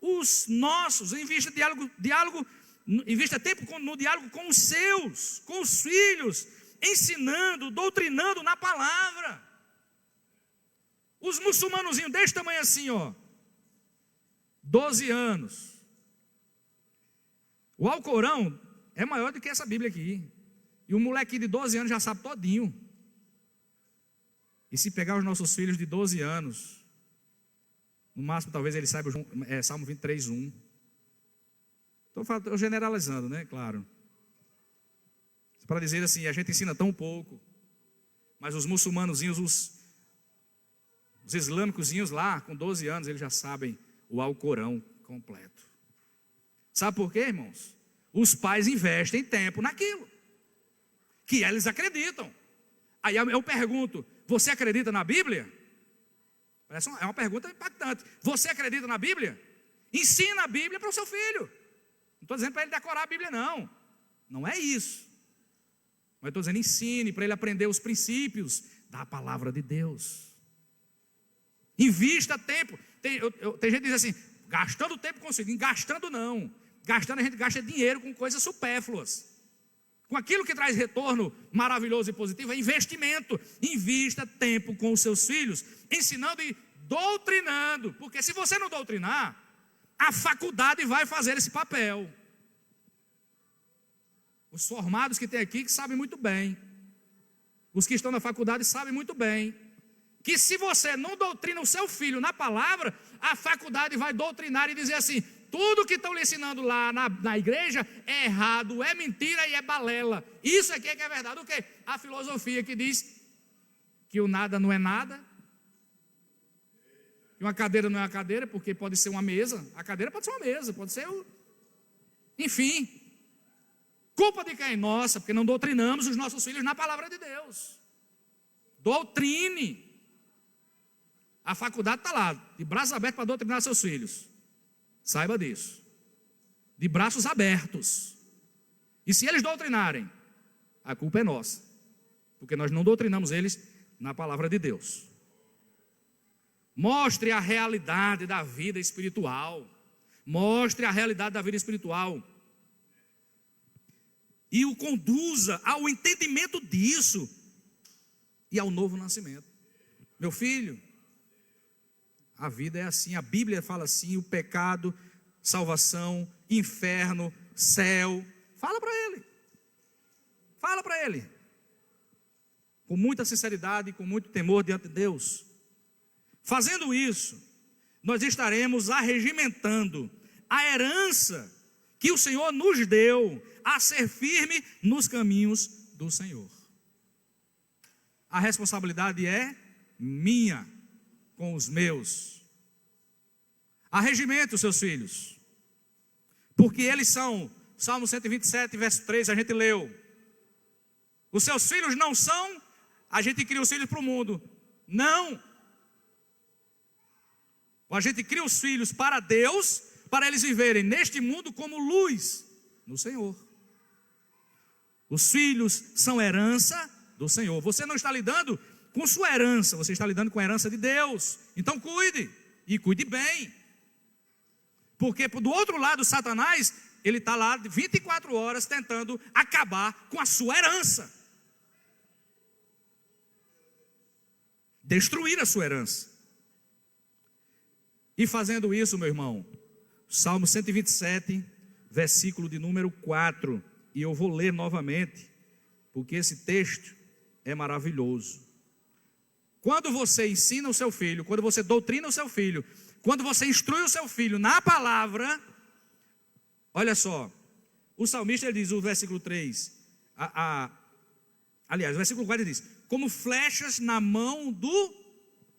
os nossos. Invista tempo no diálogo com os seus, com os filhos, ensinando, doutrinando na palavra. Os muçulmanozinhos desse tamanho assim, 12 anos. O Alcorão é maior do que essa Bíblia aqui. E o molequinho de 12 anos já sabe todinho. E se pegar os nossos filhos de 12 anos, no máximo talvez ele saiba Salmo 23, 1. Estou generalizando, né? Claro. Para dizer assim, a gente ensina tão pouco. Mas os muçulmanozinhos, os islâmicozinhos lá, com 12 anos, eles já sabem o Alcorão completo. Sabe por quê, irmãos? Os pais investem tempo naquilo que eles acreditam. Aí eu pergunto, você acredita na Bíblia? É uma pergunta impactante. Você acredita na Bíblia? Ensina a Bíblia para o seu filho. Não estou dizendo para ele decorar a Bíblia, não. Não é isso. Mas estou dizendo, ensine para ele aprender os princípios da palavra de Deus. Invista tempo. Tem gente que diz assim, gastando tempo com isso. Gastando não. Gastando a gente gasta dinheiro com coisas supérfluas. Com aquilo que traz retorno maravilhoso e positivo, é investimento. Invista tempo com os seus filhos, ensinando e doutrinando. Porque se você não doutrinar, a faculdade vai fazer esse papel. Os formados que tem aqui que sabem muito bem. Os que estão na faculdade sabem muito bem. Que se você não doutrina o seu filho na palavra, a faculdade vai doutrinar e dizer assim, tudo que estão lhe ensinando lá na igreja é errado, é mentira e é balela. Isso aqui é que é verdade. O quê? A filosofia que diz que o nada não é nada. Que uma cadeira não é uma cadeira, porque pode ser uma mesa. A cadeira pode ser uma mesa, pode ser Enfim. Culpa de quem? Nossa, porque não doutrinamos os nossos filhos na palavra de Deus. Doutrine. A faculdade está lá, de braços abertos para doutrinar seus filhos. Saiba disso. De braços abertos. E se eles doutrinarem, a culpa é nossa. Porque nós não doutrinamos eles na palavra de Deus. Mostre a realidade da vida espiritual. Mostre a realidade da vida espiritual. E o conduza ao entendimento disso. e ao novo nascimento. Meu filho, a vida é assim, a Bíblia fala assim: o pecado, salvação, inferno, céu. Fala para ele. Fala para ele. Com muita sinceridade e com muito temor diante de Deus. Fazendo isso, nós estaremos arregimentando a herança que o Senhor nos deu a ser firme nos caminhos do Senhor. A responsabilidade é minha com os meus. Arregimente os seus filhos, porque eles são, Salmo 127, verso 3, a gente leu. Os seus filhos não são, a gente cria os filhos para o mundo. Não. A gente cria os filhos para Deus, para eles viverem neste mundo como luz no Senhor. Os filhos são herança do Senhor. Você não está lidando com sua herança, você está lidando com a herança de Deus. Então cuide, e cuide bem. Porque do outro lado, Satanás, ele está lá 24 horas tentando acabar com a sua herança. Destruir a sua herança. E fazendo isso, meu irmão, Salmo 127, versículo de número 4, e eu vou ler novamente, porque esse texto é maravilhoso. Quando você ensina o seu filho, quando você doutrina o seu filho, quando você instrui o seu filho na palavra, olha só, o salmista ele diz, o versículo 3, aliás, o versículo 4 ele diz: como flechas na mão do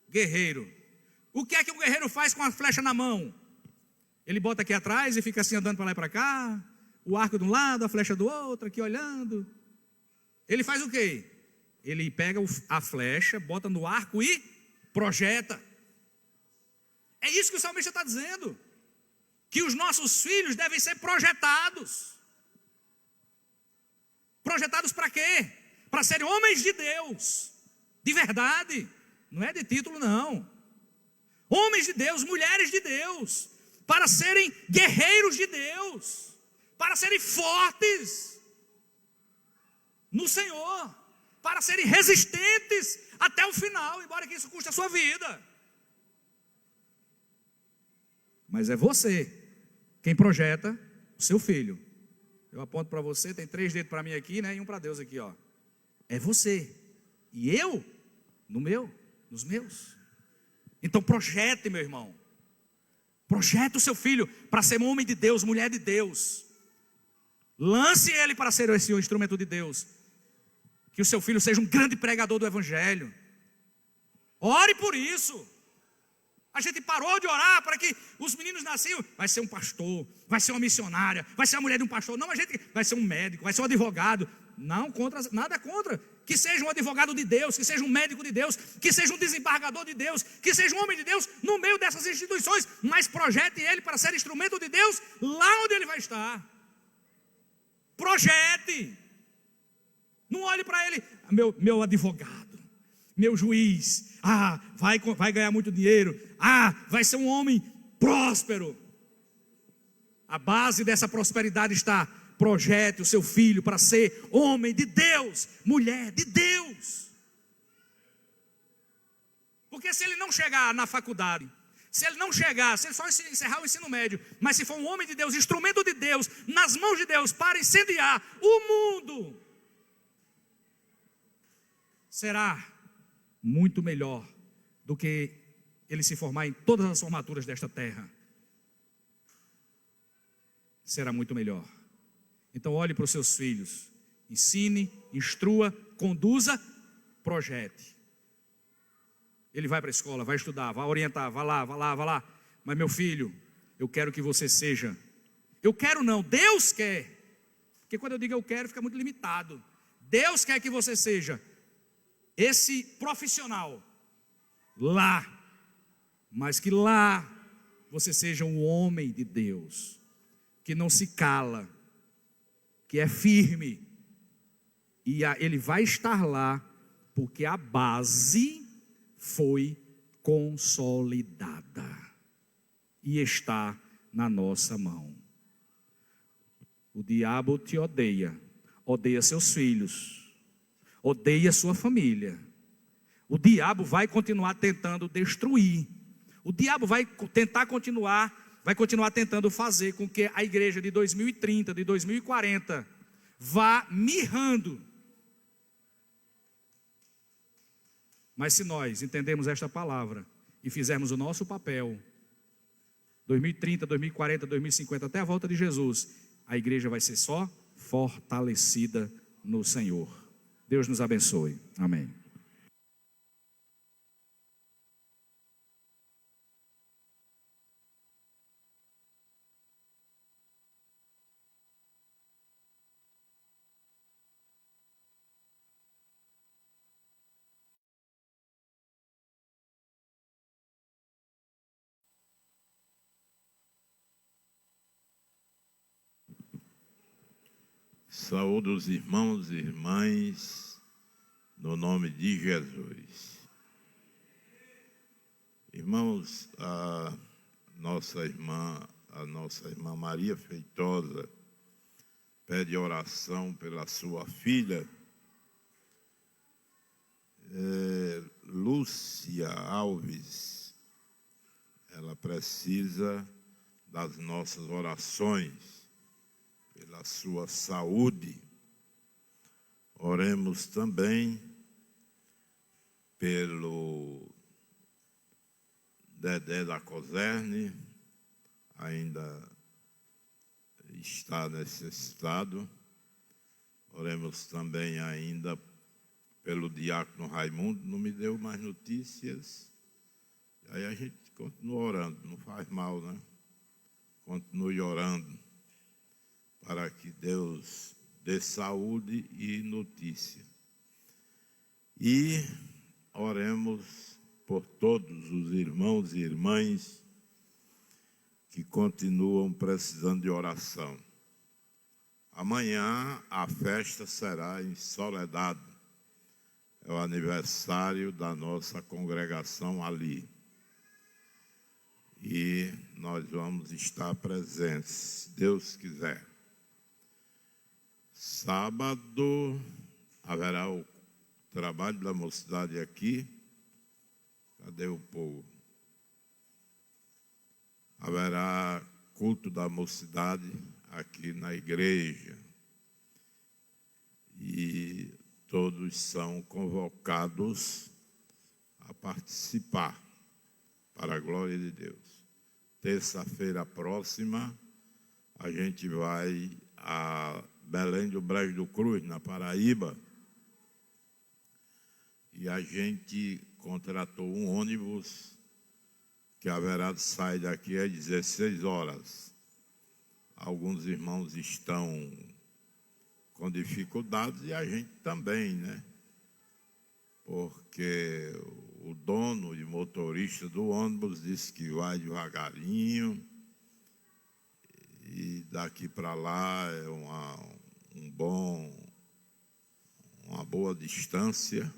guerreiro. O que é que o guerreiro faz com a flecha na mão? Ele bota aqui atrás e fica assim andando para lá e para cá, o arco de um lado, a flecha do outro, aqui olhando. Ele faz o quê? Ele pega a flecha, bota no arco e projeta. É isso que o salmista está dizendo, que os nossos filhos devem ser projetados. Projetados para quê? Para serem homens de Deus, de verdade, não é de título não. Homens de Deus, mulheres de Deus, para serem guerreiros de Deus, para serem fortes no Senhor, para serem resistentes até o final, embora que isso custe a sua vida. Mas é você quem projeta o seu filho. Eu aponto para você, tem 3 dedos para mim aqui, né, e um para Deus aqui, ó. É você. E eu, nos meus. Então projete, meu irmão. Projete o seu filho para ser um homem de Deus, mulher de Deus. Lance ele para ser esse instrumento de Deus. Que o seu filho seja um grande pregador do Evangelho. Ore por isso. A gente parou de orar para que os meninos nasciam. Vai ser um pastor, vai ser uma missionária, vai ser a mulher de um pastor. Não, a gente vai ser um médico, vai ser um advogado. Não, nada contra. Que seja um advogado de Deus, que seja um médico de Deus, que seja um desembargador de Deus, que seja um homem de Deus no meio dessas instituições. Mas projete ele para ser instrumento de Deus lá onde ele vai estar. Projete. Não olhe para ele, meu advogado, meu juiz. Vai ganhar muito dinheiro. Vai ser um homem próspero. A base dessa prosperidade está: projete o seu filho para ser homem de Deus, mulher de Deus. Porque se ele não chegar na faculdade, se ele só encerrar o ensino médio, mas se for um homem de Deus, instrumento de Deus, nas mãos de Deus para incendiar o mundo, será muito melhor do que ele se formar em todas as formaturas desta terra. Será muito melhor. Então olhe para os seus filhos, ensine, instrua, conduza, projete. Ele vai para a escola, vai estudar, vai orientar, vai lá. Mas meu filho, eu quero que você seja. Eu quero não, Deus quer. Porque quando eu digo eu quero, fica muito limitado. Deus quer que você seja esse profissional lá, mas que lá você seja um homem de Deus, que não se cala, que é firme, e ele vai estar lá, porque a base foi consolidada, e está na nossa mão. O diabo te odeia seus filhos, odeia sua família, o diabo vai continuar tentando destruir. O diabo vai continuar tentando fazer com que a igreja de 2030, de 2040, vá mirrando. Mas se nós entendemos esta palavra e fizermos o nosso papel, 2030, 2040, 2050, até a volta de Jesus, a igreja vai ser só fortalecida no Senhor. Deus nos abençoe. Amém. Saúdo os irmãos e irmãs, no nome de Jesus. Irmãos, a nossa irmã Maria Feitosa pede oração pela sua filha, Lúcia Alves. Ela precisa das nossas orações pela sua saúde. Oremos também pelo Dedé da Coserne, ainda está necessitado. Oremos também ainda pelo diácono Raimundo, não me deu mais notícias. Aí a gente continua orando, não faz mal, né? Continue orando para que Deus dê saúde e notícia. E oremos por todos os irmãos e irmãs que continuam precisando de oração. Amanhã a festa será em Soledade. É o aniversário da nossa congregação ali. E nós vamos estar presentes, se Deus quiser. Sábado haverá o trabalho da mocidade aqui. Cadê o povo? Haverá culto da mocidade aqui na igreja. E todos são convocados a participar, para a glória de Deus. Terça-feira próxima, a gente vai a Belém do Brejo do Cruz, na Paraíba, e a gente contratou um ônibus que haverá de sair daqui às 16 horas. Alguns irmãos estão com dificuldades e a gente também, né? Porque o dono e motorista do ônibus disse que vai devagarinho e daqui para lá é uma boa distância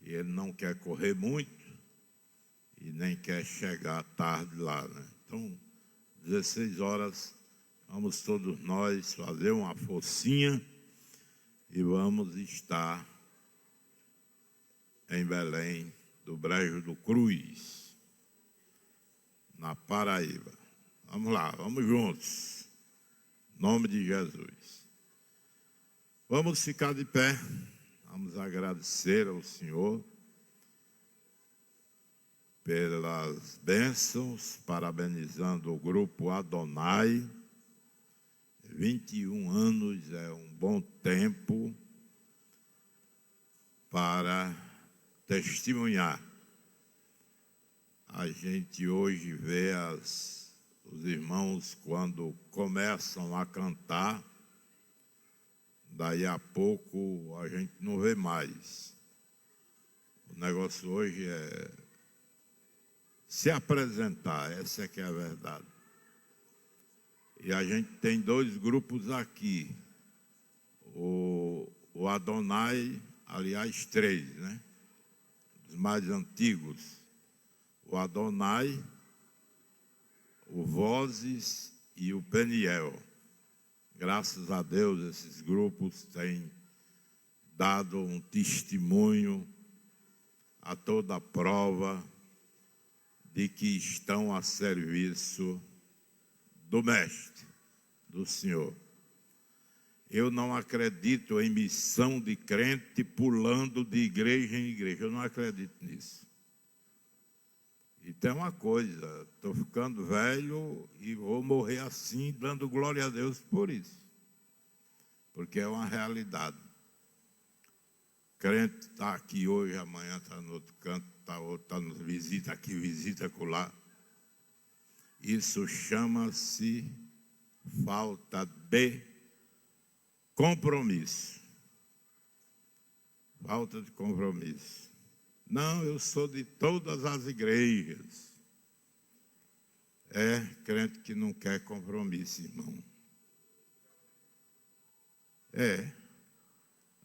e ele não quer correr muito e nem quer chegar tarde lá, né? Então, 16 horas, vamos todos nós fazer uma forcinha e vamos estar em Belém do Brejo do Cruz, na Paraíba. Vamos lá, vamos juntos, em nome de Jesus. Vamos ficar de pé, vamos agradecer ao Senhor pelas bênçãos, parabenizando o grupo Adonai. 21 anos é um bom tempo para testemunhar. A gente hoje vê os irmãos quando começam a cantar, daí a pouco a gente não vê mais. O negócio hoje é se apresentar, essa é que é a verdade. E a gente tem dois grupos aqui. O Adonai, aliás, 3, né? Os mais antigos. O Adonai, o Vozes e o Peniel. Graças a Deus, esses grupos têm dado um testemunho a toda prova de que estão a serviço do Mestre, do Senhor. Eu não acredito em missão de crente pulando de igreja em igreja. Eu não acredito nisso. E tem uma coisa, estou ficando velho e vou morrer assim, dando glória a Deus por isso. Porque é uma realidade. Crente está aqui hoje, amanhã está no outro canto, está nos visita aqui, visita acolá. Isso chama-se falta de compromisso. Falta de compromisso. Não, eu sou de todas as igrejas. É crente que não quer compromisso, irmão.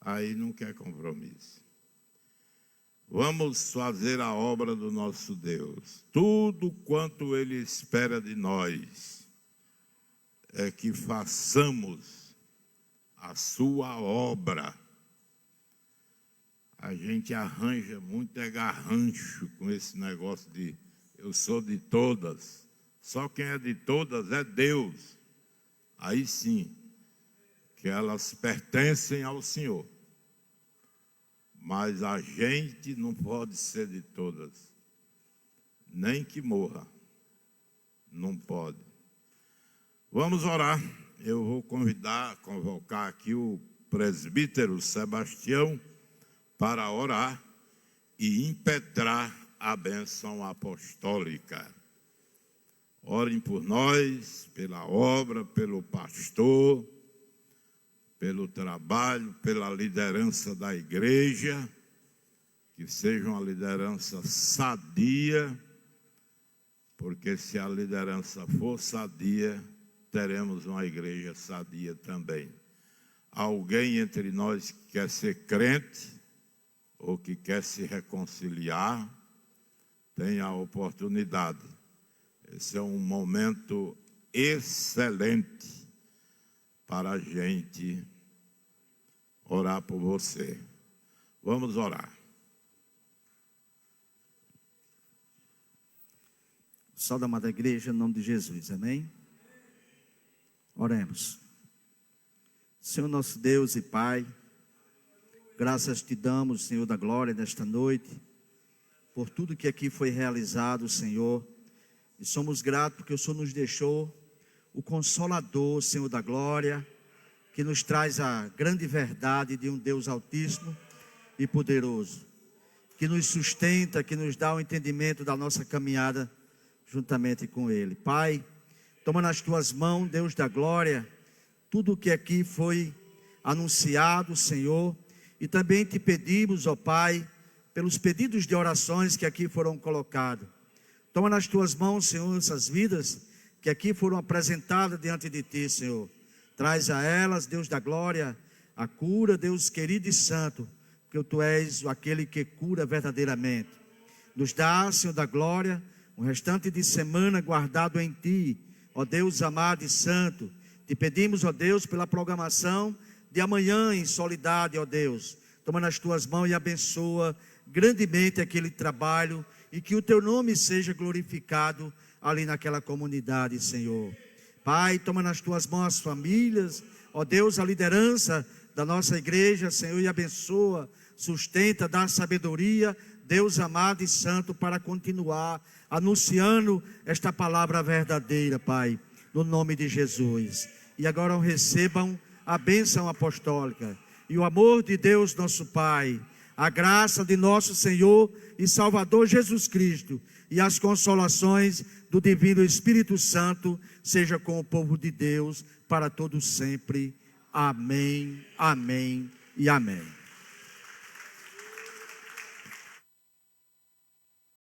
Aí não quer compromisso. Vamos fazer a obra do nosso Deus. Tudo quanto Ele espera de nós é que façamos a sua obra. A gente arranja muito garrancho com esse negócio de eu sou de todas. Só quem é de todas é Deus. Aí sim, que elas pertencem ao Senhor. Mas a gente não pode ser de todas. Nem que morra. Não pode. Vamos orar. Eu vou convocar aqui o presbítero Sebastião para orar e impetrar a bênção apostólica. Orem por nós, pela obra, pelo pastor, pelo trabalho, pela liderança da igreja, que seja uma liderança sadia, porque se a liderança for sadia, teremos uma igreja sadia também. Alguém entre nós que quer ser crente, ou que quer se reconciliar, tem a oportunidade. Esse é um momento excelente para a gente orar por você. Vamos orar. Salve, amada igreja, em nome de Jesus, amém? Oremos. Senhor nosso Deus e Pai, graças te damos, Senhor da glória, nesta noite, por tudo que aqui foi realizado, Senhor, e somos gratos porque o Senhor nos deixou o Consolador, Senhor da glória, que nos traz a grande verdade de um Deus altíssimo e poderoso, que nos sustenta, que nos dá o entendimento da nossa caminhada juntamente com Ele. Pai, toma nas tuas mãos, Deus da glória, tudo o que aqui foi anunciado, Senhor, e também te pedimos, ó Pai, pelos pedidos de orações que aqui foram colocados. Toma nas tuas mãos, Senhor, essas vidas que aqui foram apresentadas diante de ti, Senhor. Traz a elas, Deus da glória, a cura, Deus querido e santo, porque tu és aquele que cura verdadeiramente. Nos dá, Senhor da glória, um restante de semana guardado em ti, ó Deus amado e santo. Te pedimos, ó Deus, pela programação de amanhã em solidariedade, ó Deus. Toma nas tuas mãos e abençoa grandemente aquele trabalho e que o teu nome seja glorificado ali naquela comunidade, Senhor. Pai, toma nas tuas mãos as famílias, ó Deus, a liderança da nossa igreja, Senhor, e abençoa, sustenta, dá sabedoria, Deus amado e santo, para continuar anunciando esta palavra verdadeira, Pai, no nome de Jesus. E agora recebam a bênção apostólica e o amor de Deus nosso Pai, a graça de nosso Senhor e Salvador Jesus Cristo e as consolações do Divino Espírito Santo seja com o povo de Deus para todos sempre. Amém, amém e amém.